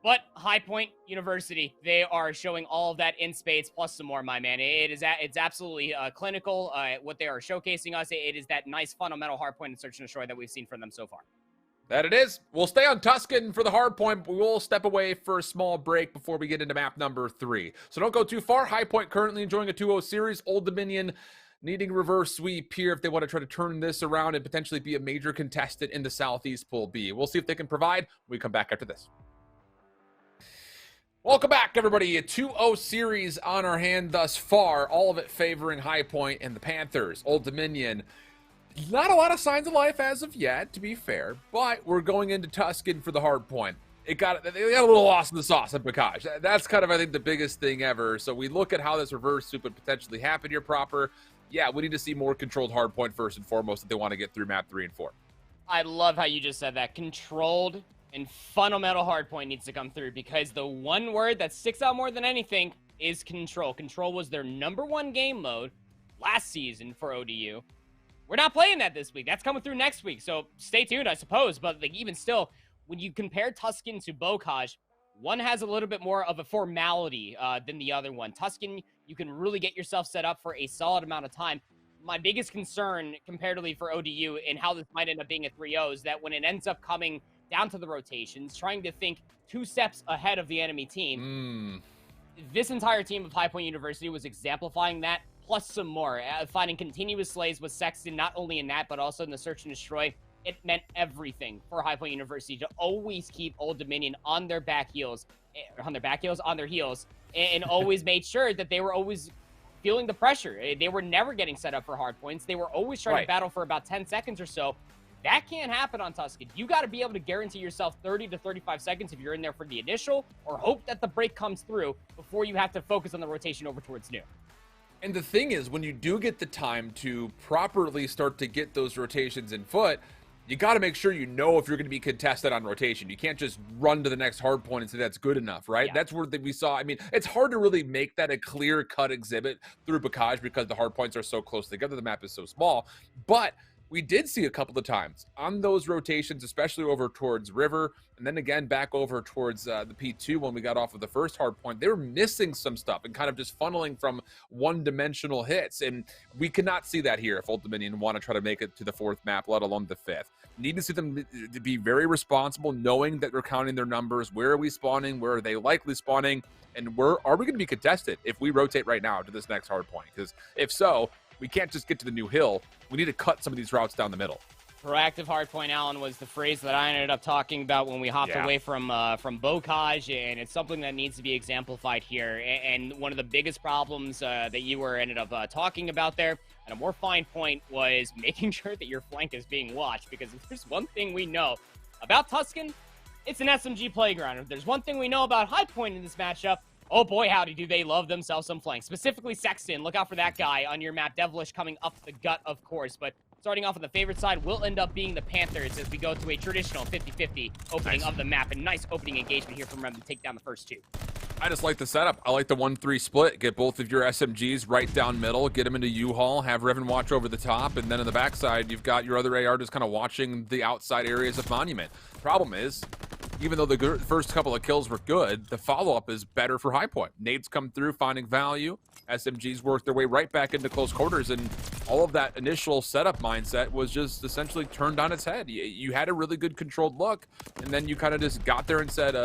Speaker 2: But High Point University, they are showing all of that in spades plus some more, my man. It's absolutely clinical what they are showcasing us. It is that nice fundamental hardpoint and search and destroy that we've seen from them so far.
Speaker 1: That it is. We'll stay on Tuscan for the hard point, but we will step away for a small break before we get into map number 3. So don't go too far. High Point currently enjoying a 2-0 series. Old Dominion needing reverse sweep here if they want to try to turn this around and potentially be a major contestant in the Southeast Pool B. We'll see if they can provide when we come back after this. Welcome back, everybody. A 2-0 series on our hand thus far, all of it favoring High Point and the Panthers. Old Dominion, not a lot of signs of life as of yet, to be fair, but we're going into Tuscan for the hard point. They got a little lost in the sauce at Bocage. That's kind of, I think, the biggest thing ever. So we look at how this reverse sweep would potentially happen here proper. Yeah, we need to see more controlled hardpoint first and foremost if they want to get through map 3 and 4.
Speaker 2: I love how you just said that. Controlled and fundamental hardpoint needs to come through because the one word that sticks out more than anything is control. Control was their #1 game mode last season for ODU. We're not playing that this week. That's coming through next week, so stay tuned, I suppose. But even still, when you compare Tuscan to Bocage, one has a little bit more of a formality than the other one. Tuscan, you can really get yourself set up for a solid amount of time. My biggest concern comparatively for ODU and how this might end up being a 3-0 is that when it ends up coming down to the rotations, trying to think 2 steps ahead of the enemy team, this entire team of High Point University was exemplifying that, plus some more. Finding continuous slays with Sexton, not only in that, but also in the search and destroy. It meant everything for High Point University to always keep Old Dominion on their heels, and always made sure that they were always feeling the pressure. They were never getting set up for hard points. They were always trying to battle for about 10 seconds or so. That can't happen on Tuscan. You got to be able to guarantee yourself 30 to 35 seconds if you're in there for the initial, or hope that the break comes through before you have to focus on the rotation over towards new.
Speaker 1: And the thing is, when you do get the time to properly start to get those rotations in foot, you got to make sure you know if you're going to be contested on rotation. You can't just run to the next hard point and say that's good enough, right? Yeah. That's where we saw. I mean, it's hard to really make that a clear-cut exhibit through Bocage because the hard points are so close together. The map is so small. But we did see a couple of times on those rotations, especially over towards River, and then again back over towards the P2 when we got off of the first hard point. They were missing some stuff and kind of just funneling from one-dimensional hits, and we cannot see that here if Old Dominion want to try to make it to the 4th map, let alone the 5th. Need to see them to be very responsible, knowing that they're counting their numbers. Where are we spawning? Where are they likely spawning? And where are we going to be contested if we rotate right now to this next hard point? Because if so, we can't just get to the new hill. We need to cut some of these routes down the middle.
Speaker 2: Proactive hardpoint, Alan, was the phrase that I ended up talking about when we hopped away from Bocage, and it's something that needs to be exemplified here. And one of the biggest problems that you ended up talking about there, at a more fine point, was making sure that your flank is being watched. Because if there's one thing we know about Tuscan, it's an SMG playground. If there's one thing we know about High Point in this matchup, oh boy, howdy, do they love themselves some flanks. Specifically Sexton. Look out for that guy on your map. Devilish coming up the gut, of course. But starting off on the favorite side will end up being the Panthers as we go to a traditional 50-50 opening of the map. A nice opening engagement here from them to take down the first 2.
Speaker 1: I just like the setup. I like the 1-3 split. Get both of your SMGs right down middle, get them into U-Haul, have Revan watch over the top, and then in the backside, you've got your other AR just kind of watching the outside areas of Monument. Problem is, even though the first couple of kills were good, the follow-up is better for High Point. Nades come through, finding value. SMGs work their way right back into close quarters, and all of that initial setup mindset was just essentially turned on its head. You had a really good controlled look, and then you kind of just got there and said,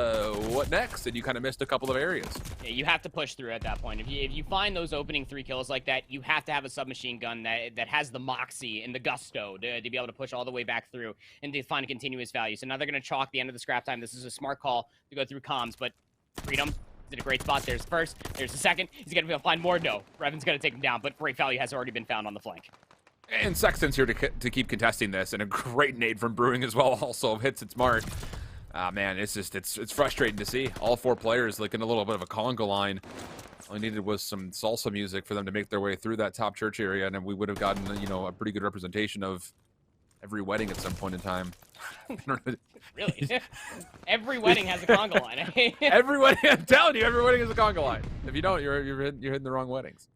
Speaker 1: what next? And you kind of missed a couple of areas.
Speaker 2: Yeah, you have to push through at that point. If you find those opening 3 kills like that, you have to have a submachine gun that has the moxie and the gusto to be able to push all the way back through and to find a continuous value. So now they're going to chalk the end of the scrap time. This is a smart call to go through comms, but Freedom is in a great spot. There's first, there's the second. He's going to be able to find more. No, Revan's going to take him down, but great value has already been found on the flank.
Speaker 1: And Sexton's here to keep contesting this, and a great nade from Brewing as well also hits its mark. Man, it's just, it's frustrating to see. All 4 players like in a little bit of a conga line. All I needed was some salsa music for them to make their way through that top church area, and then we would have gotten, you know, a pretty good representation of every wedding at some point in time.
Speaker 2: Really? Every wedding has a conga line.
Speaker 1: Every wedding, I'm telling you, every wedding is a conga line. If you don't, you're hitting the wrong weddings.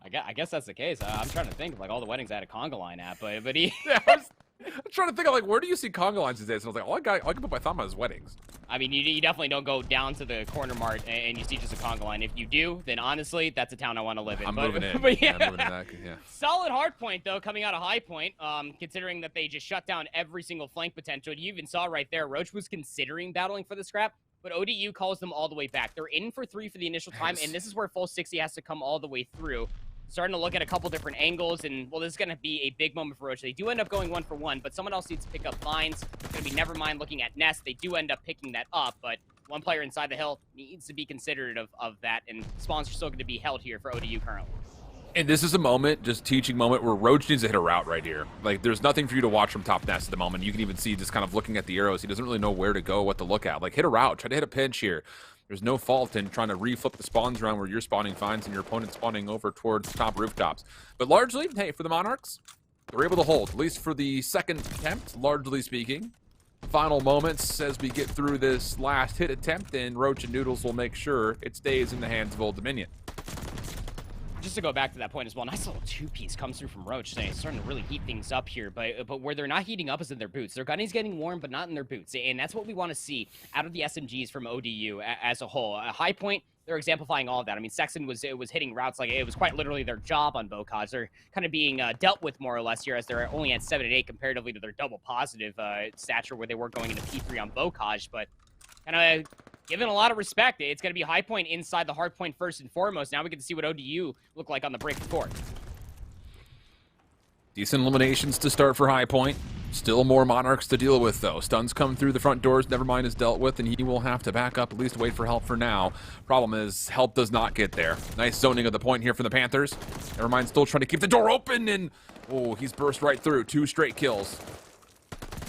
Speaker 2: I guess that's the case. I'm trying to think of like all the weddings I had a conga line at, but he.
Speaker 1: Yeah, I'm trying to think of like where do you see conga lines these days? And I was like, all I can put my thumb on is weddings.
Speaker 2: I mean, you definitely don't go down to the corner mart and you see just a conga line. If you do, then honestly, that's a town I want to live in.
Speaker 1: I'm moving in.
Speaker 2: But yeah,
Speaker 1: I'm moving in that, yeah.
Speaker 2: Solid hard point though, coming out of High Point. Considering that they just shut down every single flank potential. You even saw right there, Roach was considering battling for the scrap, but ODU calls them all the way back. They're in for 3 for the initial time, and this is where full 60 has to come all the way through. Starting to look at a couple different angles, and well, this is going to be a big moment for Roach. They do end up going 1 for 1, but someone else needs to pick up mines. It's going to be Nevermind looking at Nest. They do end up picking that up, but one player inside the hill needs to be considerate of that, and spawns are still going to be held here for ODU currently.
Speaker 1: And this is a moment, just teaching moment, where Roach needs to hit a route right here. Like, there's nothing for you to watch from top Nest at the moment. You can even see just kind of looking at the arrows. He doesn't really know where to go, what to look at. Like, hit a route. Try to hit a pinch here. There's no fault in trying to reflip the spawns around where you're spawning finds and your opponent spawning over towards top rooftops. But largely, hey, for the Monarchs, they're able to hold, at least for the second attempt, largely speaking. Final moments as we get through this last hit attempt, and Roach and Noodles will make sure it stays in the hands of Old Dominion.
Speaker 2: Just to go back to that point as well, nice little 2-piece comes through from Roach, saying it's starting to really heat things up here, but where they're not heating up is in their boots. Their gunny's getting warm, but not in their boots, and that's what we want to see out of the SMGs from ODU as a whole. High Point, they're exemplifying all of that. I mean, Sexton was hitting routes like it was quite literally their job on Bocage. They're kind of being dealt with more or less here, as they're only at 7 and 8 comparatively to their double positive stature where they were going into P3 on Bocage, but kind of given a lot of respect. It's going to be High Point inside the hard point first and foremost. Now we get to see what ODU look like on the break of court.
Speaker 1: Decent eliminations to start for High Point. Still more Monarchs to deal with, though. Stuns come through the front doors. Nevermind is dealt with, and he will have to back up, at least wait for help for now. Problem is, help does not get there. Nice zoning of the point here from the Panthers. Nevermind still trying to keep the door open, and oh, he's burst right through. 2 straight kills.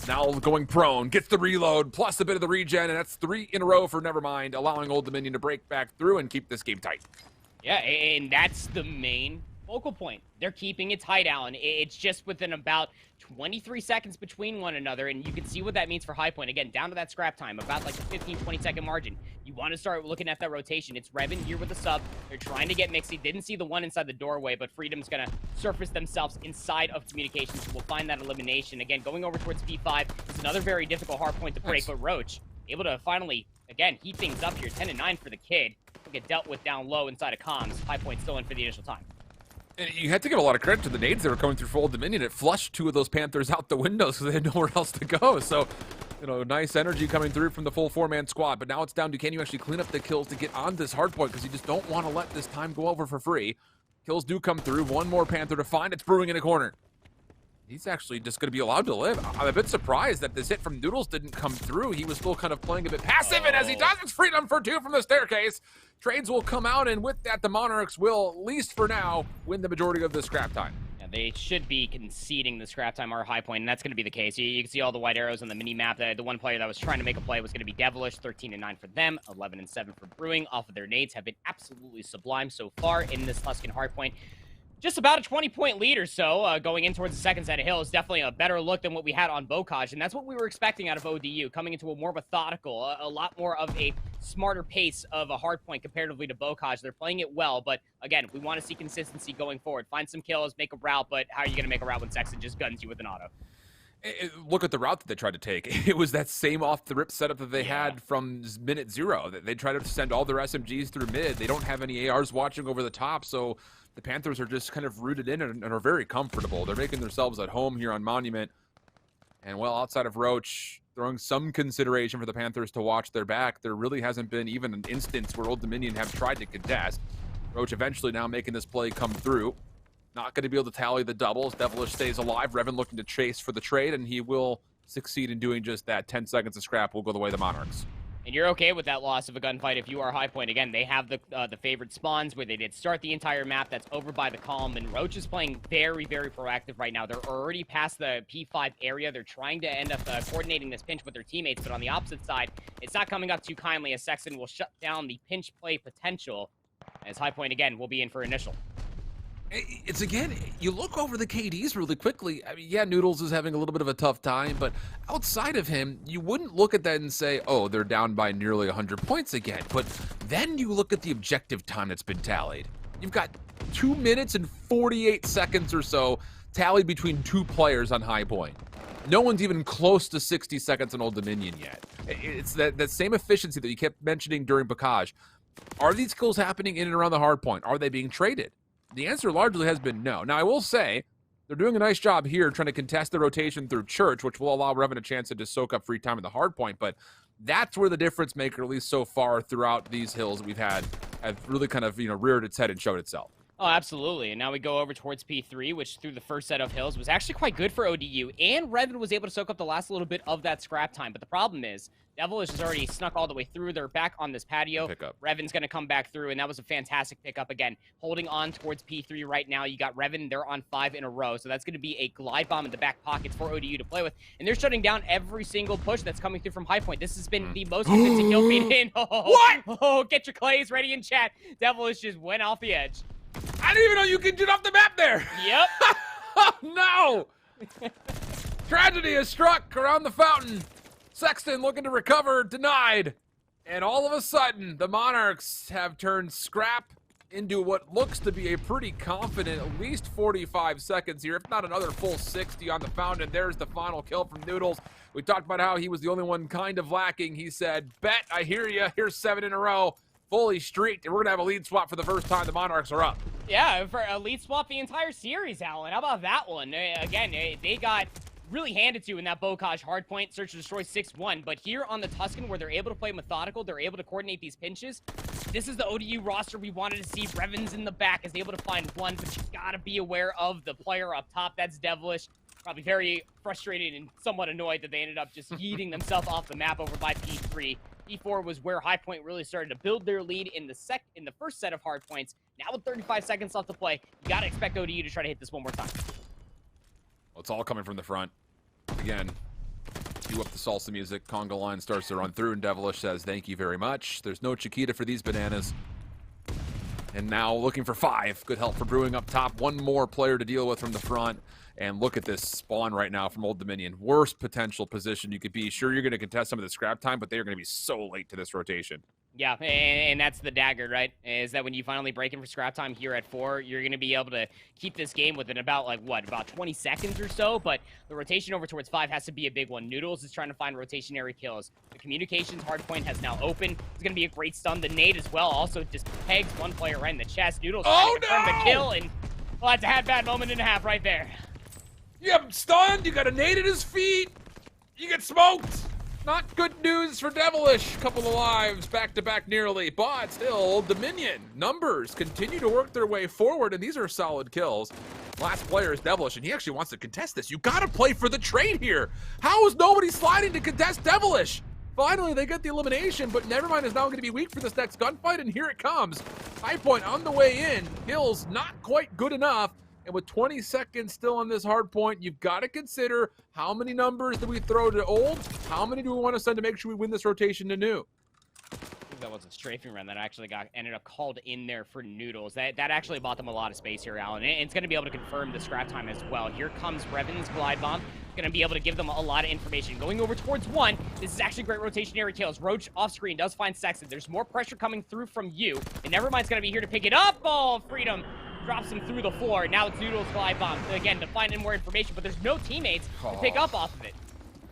Speaker 1: Now going prone, gets the reload, plus a bit of the regen, and that's 3 in a row for Nevermind, allowing Old Dominion to break back through and keep this game tight.
Speaker 2: Yeah, and that's the main focal point. They're keeping it tight, Alan. It's just within about 23 seconds between one another, and you can see what that means for High Point. Again, down to that scrap time, about like a 15, 20-second margin. You want to start looking at that rotation. It's Revan here with the sub. They're trying to get Mixie. Didn't see the one inside the doorway, but Freedom's going to surface themselves inside of communications. So we'll find that elimination. Again, going over towards P5 is another very difficult hard point to break, but Roach able to finally, again, heat things up here. 10 and 9 for the kid. He'll get dealt with down low inside of comms. High Point still in for the initial time.
Speaker 1: And you had to give a lot of credit to the nades that were coming through for Old Dominion. It flushed 2 of those Panthers out the windows because they had nowhere else to go. So, you know, nice energy coming through from the full 4-man squad. But now it's down to, can you actually clean up the kills to get on this hard point, because you just don't want to let this time go over for free. Kills do come through. 1 more Panther to find. It's Brewing in a corner. He's actually just going to be allowed to live. I'm a bit surprised that this hit from Noodles didn't come through. He was still kind of playing a bit passive, and as he does, it's Freedom for 2 from the staircase. Trades will come out, and with that, the Monarchs will, at least for now, win the majority of the scrap time.
Speaker 2: Yeah, they should be conceding the scrap time or High Point, and that's going to be the case. You can see all the white arrows on the mini-map. The one player that was trying to make a play was going to be Devilish. 13 and 9 for them, 11 and 7 for Brewing. Off of their nades have been absolutely sublime so far in this Tuscan hard point. Just about a 20-point lead or so going in towards the second set of hill is definitely a better look than what we had on Bocage, and that's what we were expecting out of ODU, coming into a more methodical, a lot more of a smarter pace of a hard point comparatively to Bocage. They're playing it well, but again, we want to see consistency going forward. Find some kills, make a route, but how are you going to make a route when Sexton just guns you with an auto?
Speaker 1: Look at the route that they tried to take. It was that same off-the-rip setup that they had from minute 0. They tried to send all their SMGs through mid. They don't have any ARs watching over the top, so the Panthers are just kind of rooted in and are very comfortable. They're making themselves at home here on Monument. And, well, outside of Roach throwing some consideration for the Panthers to watch their back, there really hasn't been even an instance where Old Dominion have tried to contest. Roach eventually now making this play come through. Not going to be able to tally the doubles. Devilish stays alive. Revan looking to chase for the trade, and he will succeed in doing just that. 10 seconds of scrap will go the way of the Monarchs.
Speaker 2: And you're okay with that loss of a gunfight if you are High Point. Again, they have the favorite spawns where they did start the entire map. That's over by the column, and Roach is playing very, very proactive right now. They're already past the P5 area. They're trying to end up coordinating this pinch with their teammates, but on the opposite side, it's not coming up too kindly as Sexton will shut down the pinch play potential, as High Point, again, will be in for initial.
Speaker 1: It's, again, you look over the KDs really quickly. I mean, yeah, Noodles is having a little bit of a tough time, but outside of him, you wouldn't look at that and say, oh, they're down by nearly 100 points again. But then you look at the objective time that's been tallied. You've got 2 minutes and 48 seconds or so tallied between 2 players on High Point. No one's even close to 60 seconds on Old Dominion yet. It's that same efficiency that you kept mentioning during Bocage. Are these kills happening in and around the hard point? Are they being traded? The answer largely has been no. Now, I will say, they're doing a nice job here trying to contest the rotation through Church, which will allow Revan a chance to just soak up free time in the hard point, but that's where the difference maker, at least so far throughout these hills we've had, have really kind of, reared its head and showed itself.
Speaker 2: Oh, absolutely. And now we go over towards P3, which through the first set of hills was actually quite good for ODU, and Revan was able to soak up the last little bit of that scrap time. But the problem is, Devilish has already snuck all the way through. They're back on this patio.
Speaker 1: Pickup.
Speaker 2: Revan's going to come back through, and that was a fantastic pickup. Again, holding on towards P3 right now. You got Revan. They're on 5 in a row, so that's going to be a glide bomb in the back pockets for ODU to play with. And they're shutting down every single push that's coming through from High Point. This has been the most convincing kill feed in.
Speaker 1: What?
Speaker 2: Oh, get your clays ready in chat. Devilish just went off the edge.
Speaker 1: I didn't even know you could get off the map there.
Speaker 2: Yep.
Speaker 1: Oh, no. Tragedy has struck around the fountain. Sexton looking to recover, denied. And all of a sudden, the Monarchs have turned scrap into what looks to be a pretty confident at least 45 seconds here, if not another full 60 on the fountain. There's the final kill from Noodles. We talked about how he was the only one kind of lacking. He said, bet, I hear you. Here's 7 in a row. Fully streaked, and we're gonna have a lead swap for the first time. The Monarchs are up.
Speaker 2: Yeah, for a lead swap the entire series, Alan. How about that one? Again, they got really handed to in that Bocage hardpoint, search and destroy 6-1, but here on the Tuscan, where they're able to play methodical, they're able to coordinate these pinches. This is the ODU roster we wanted to see. Revan's in the back is able to find one, but you gotta be aware of the player up top. That's Devilish. Probably very frustrated and somewhat annoyed that they ended up just yeeting themselves off the map over by P3. P4 was where High Point really started to build their lead in the first set of hard points. Now with 35 seconds left to play, you gotta expect ODU to try to hit this one more time.
Speaker 1: Well, it's all coming from the front. Again, cue up the salsa music. Conga line starts to run through, and Devilish says, thank you very much. There's no Chiquita for these bananas. And now looking for 5. Good help for Brewing up top. One more player to deal with from the front. And look at this spawn right now from Old Dominion. Worst potential position you could be. Sure, you're going to contest some of the scrap time, but they are going to be so late to this rotation.
Speaker 2: Yeah, and that's the dagger, right? Is that when you finally break in for scrap time here at 4, you're going to be able to keep this game within about, like, what, about 20 seconds or so? But the rotation over towards 5 has to be a big one. Noodles is trying to find rotationary kills. The communications hardpoint has now opened. It's going to be a great stun. The nade as well also just pegs one player right in the chest. Noodles trying to confirm the kill, and, well, that's a bad moment and a half right there.
Speaker 1: You have him stunned. You got a nade at his feet. You get smoked. Not good news for Devilish. Couple of lives back-to-back nearly, but still, Old Dominion. Numbers continue to work their way forward, and these are solid kills. Last player is Devilish, and he actually wants to contest this. You got to play for the trade here. How is nobody sliding to contest Devilish? Finally, they get the elimination, but Nevermind is now going to be weak for this next gunfight, and here it comes. High Point on the way in. Kills not quite good enough. And with 20 seconds still on this hard point, you've got to consider how many numbers do we throw to Old? How many do we want to send to make sure we win this rotation to New?
Speaker 2: I think that was a strafing run that actually ended up called in there for Noodles. That actually bought them a lot of space here, Alan. And it's going to be able to confirm the scrap time as well. Here comes Revan's glide bomb. going to be able to give them a lot of information. Going over towards 1, this is actually great rotationary kills. Roach off screen does find Sexton. There's more pressure coming through from you, and Nevermind's going to be here to pick it up. Oh, Freedom drops him through the floor. Now it's Noodle's fly bomb, again, to find in more information, but there's no teammates to pick up off of it.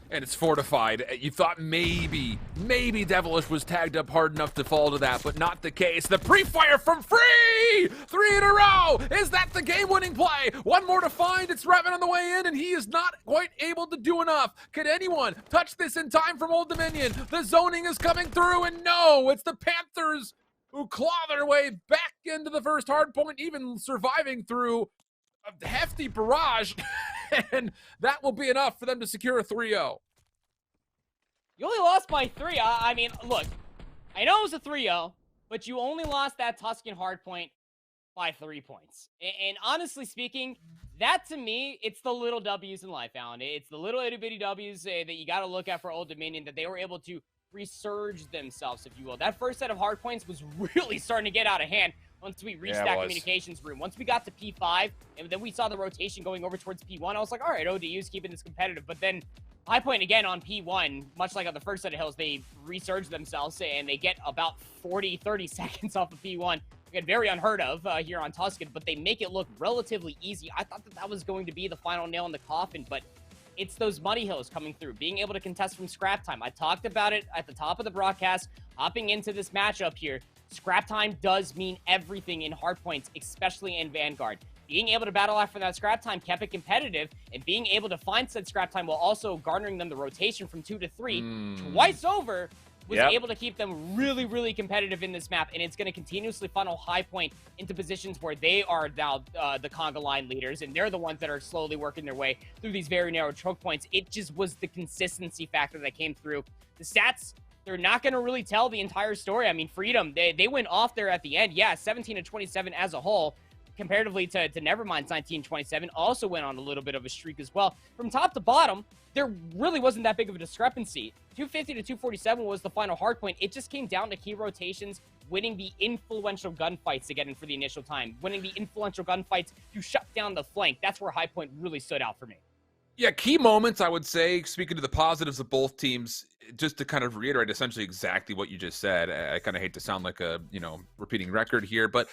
Speaker 1: And it's fortified. You thought maybe Devilish was tagged up hard enough to fall to that, but not the case. The pre-fire from Free! 3 in a row! Is that the game-winning play? One more to find. It's Revan on the way in, and he is not quite able to do enough. Can anyone touch this in time from Old Dominion? The zoning is coming through, and no, it's the Panthers who claw their way back into the first hard point, even surviving through a hefty barrage. And that will be enough for them to secure a 3-0.
Speaker 2: You only lost by 3. I mean, look, I know it was a 3-0, but you only lost that Tuscan hardpoint by 3 points. And honestly speaking, that to me, it's the little W's in life, Alan. It's the little itty-bitty W's that you got to look at for Old Dominion, that they were able to resurge themselves, if you will. That first set of hardpoints was really starting to get out of hand. Once we reached that communications room, once we got to P5, and then we saw the rotation going over towards P1, I was like, all right, ODU's keeping this competitive. But then High Point again on P1, much like on the first set of hills, they resurge themselves, and they get about 30 seconds off of P1. Again, very unheard of here on Tuscan, but they make it look relatively easy. I thought that was going to be the final nail in the coffin, but it's those muddy hills coming through, being able to contest from scrap time. I talked about it at the top of the broadcast, hopping into this matchup here. Scrap time does mean everything in hardpoints, especially in Vanguard. Being able to battle after that scrap time kept it competitive, and being able to find said scrap time while also garnering them the rotation from 2 to 3 twice over was able to keep them really, really competitive in this map, and it's going to continuously funnel High Point into positions where they are now the conga line leaders, and they're the ones that are slowly working their way through these very narrow choke points. It just was the consistency factor that came through. The stats, they're not going to really tell the entire story. I mean, Freedom, they went off there at the end. Yeah, 17-27 as a whole, comparatively to Nevermind's 19-27, also went on a little bit of a streak as well. From top to bottom, there really wasn't that big of a discrepancy. 250-247 was the final hard point. It just came down to key rotations, winning the influential gunfights to get in for the initial time, winning the influential gunfights to shut down the flank. That's where High Point really stood out for me.
Speaker 1: Yeah, key moments, I would say, speaking to the positives of both teams, just to kind of reiterate essentially exactly what you just said. I kind of hate to sound like a, repeating record here, but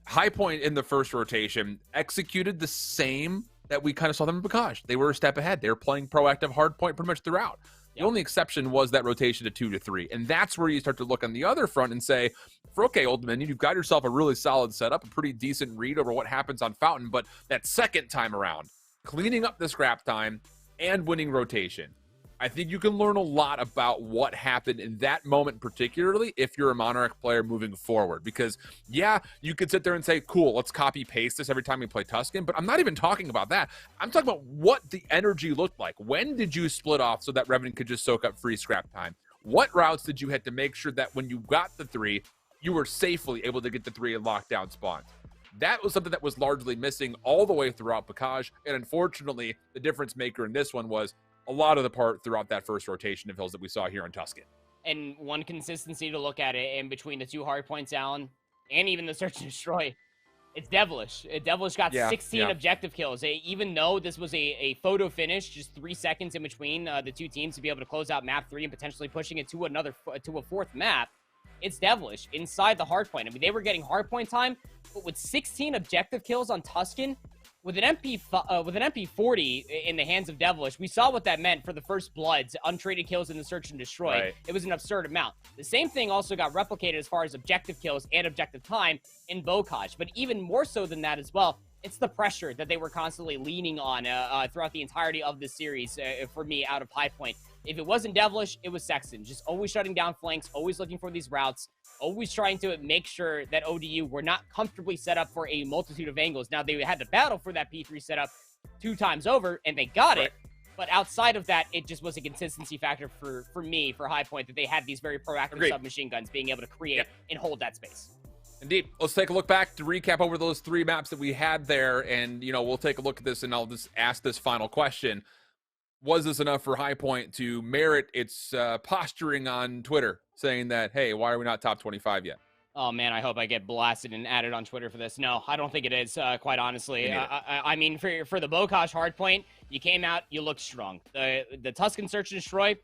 Speaker 1: High Point in the first rotation executed the same that we kind of saw them in Bacage. They were a step ahead. They were playing proactive hard point pretty much throughout. The only exception was that rotation to 2 to 3. And that's where you start to look on the other front and say, okay, Old Dominion, you've got yourself a really solid setup, a pretty decent read over what happens on Fountain, but that second time around, cleaning up the scrap time and winning rotation, I think you can learn a lot about what happened in that moment, particularly if you're a Monarch player moving forward. Because, yeah, you could sit there and say, cool, let's copy paste this every time we play Tuscan, but I'm not even talking about that. I'm talking about what the energy looked like. When did you split off so that Revenant could just soak up free scrap time? What routes did you hit to make sure that when you got the 3, you were safely able to get the 3 and lock down spawns? That was something that was largely missing all the way throughout Bacage, and unfortunately, the difference maker in this one was a lot of the part throughout that first rotation of hills that we saw here in Tuscan.
Speaker 2: And one consistency to look at it in between the 2 hard points, Alan, and even the search and destroy, it's Devilish. Devilish got 16 objective kills. Even though this was a photo finish, just 3 seconds in between the 2 teams to be able to close out map 3 and potentially pushing it to a 4th map, it's Devilish inside the hard point. I mean, they were getting hard point time, but with 16 objective kills on Tuscan, with an MP40 in the hands of Devilish, we saw what that meant for the first Bloods, untraded kills in the search and destroy.
Speaker 1: Right.
Speaker 2: It was an absurd amount. The same thing also got replicated as far as objective kills and objective time in Bocage. But even more so than that as well, it's the pressure that they were constantly leaning on throughout the entirety of this series for me out of High Point. If it wasn't Devilish, it was Sexton. Just always shutting down flanks, always looking for these routes, always trying to make sure that ODU were not comfortably set up for a multitude of angles. Now, they had to battle for that P3 setup 2 times over, and they got it. But outside of that, it just was a consistency factor for me, for High Point, that they had these very proactive submachine guns being able to create and hold that space.
Speaker 1: Indeed. Let's take a look back to recap over those 3 maps that we had there, and, we'll take a look at this, and I'll just ask this final question. Was this enough for High Point to merit its posturing on Twitter, saying that, hey, why are we not top 25 yet?
Speaker 2: Oh man, I hope I get blasted and added on Twitter for this. No, I don't think it is. Quite honestly,
Speaker 1: Me neither.
Speaker 2: I mean, for the Bokash hardpoint, you came out, you looked strong. The Tuscan Search and Destroy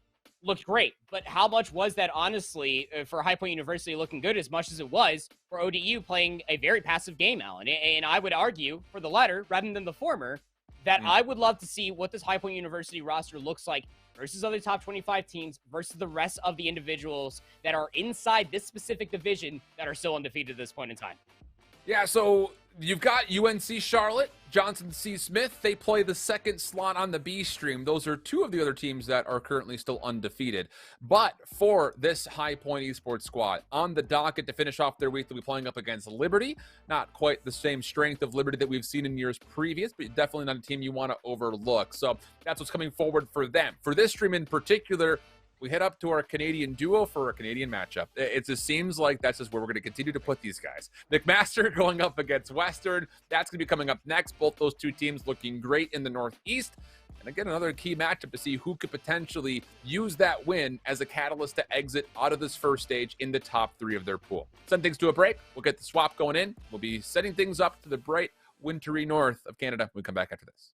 Speaker 2: looked great, but how much was that honestly for High Point University looking good as much as it was for ODU playing a very passive game, Alan? And I would argue for the latter rather than the former that I would love to see what this High Point University roster looks like versus other top 25 teams versus the rest of the individuals that are inside this specific division that are still undefeated at this point in time.
Speaker 1: Yeah, so you've got UNC Charlotte, Johnson C. Smith. They play the second slot on the B stream. Those are two of the other teams that are currently still undefeated. But for this High Point Esports squad, on the docket to finish off their week, they'll be playing up against Liberty. Not quite the same strength of Liberty that we've seen in years previous, but definitely not a team you want to overlook. So that's what's coming forward for them. For this stream in particular, we head up to our Canadian duo for a Canadian matchup. It just seems like that's just where we're going to continue to put these guys. McMaster going up against Western. That's going to be coming up next. Both those two teams looking great in the Northeast. And again, another key matchup to see who could potentially use that win as a catalyst to exit out of this first stage in the top 3 of their pool. Send things to a break. We'll get the swap going in. We'll be setting things up to the bright, wintry north of Canada when we come back after this.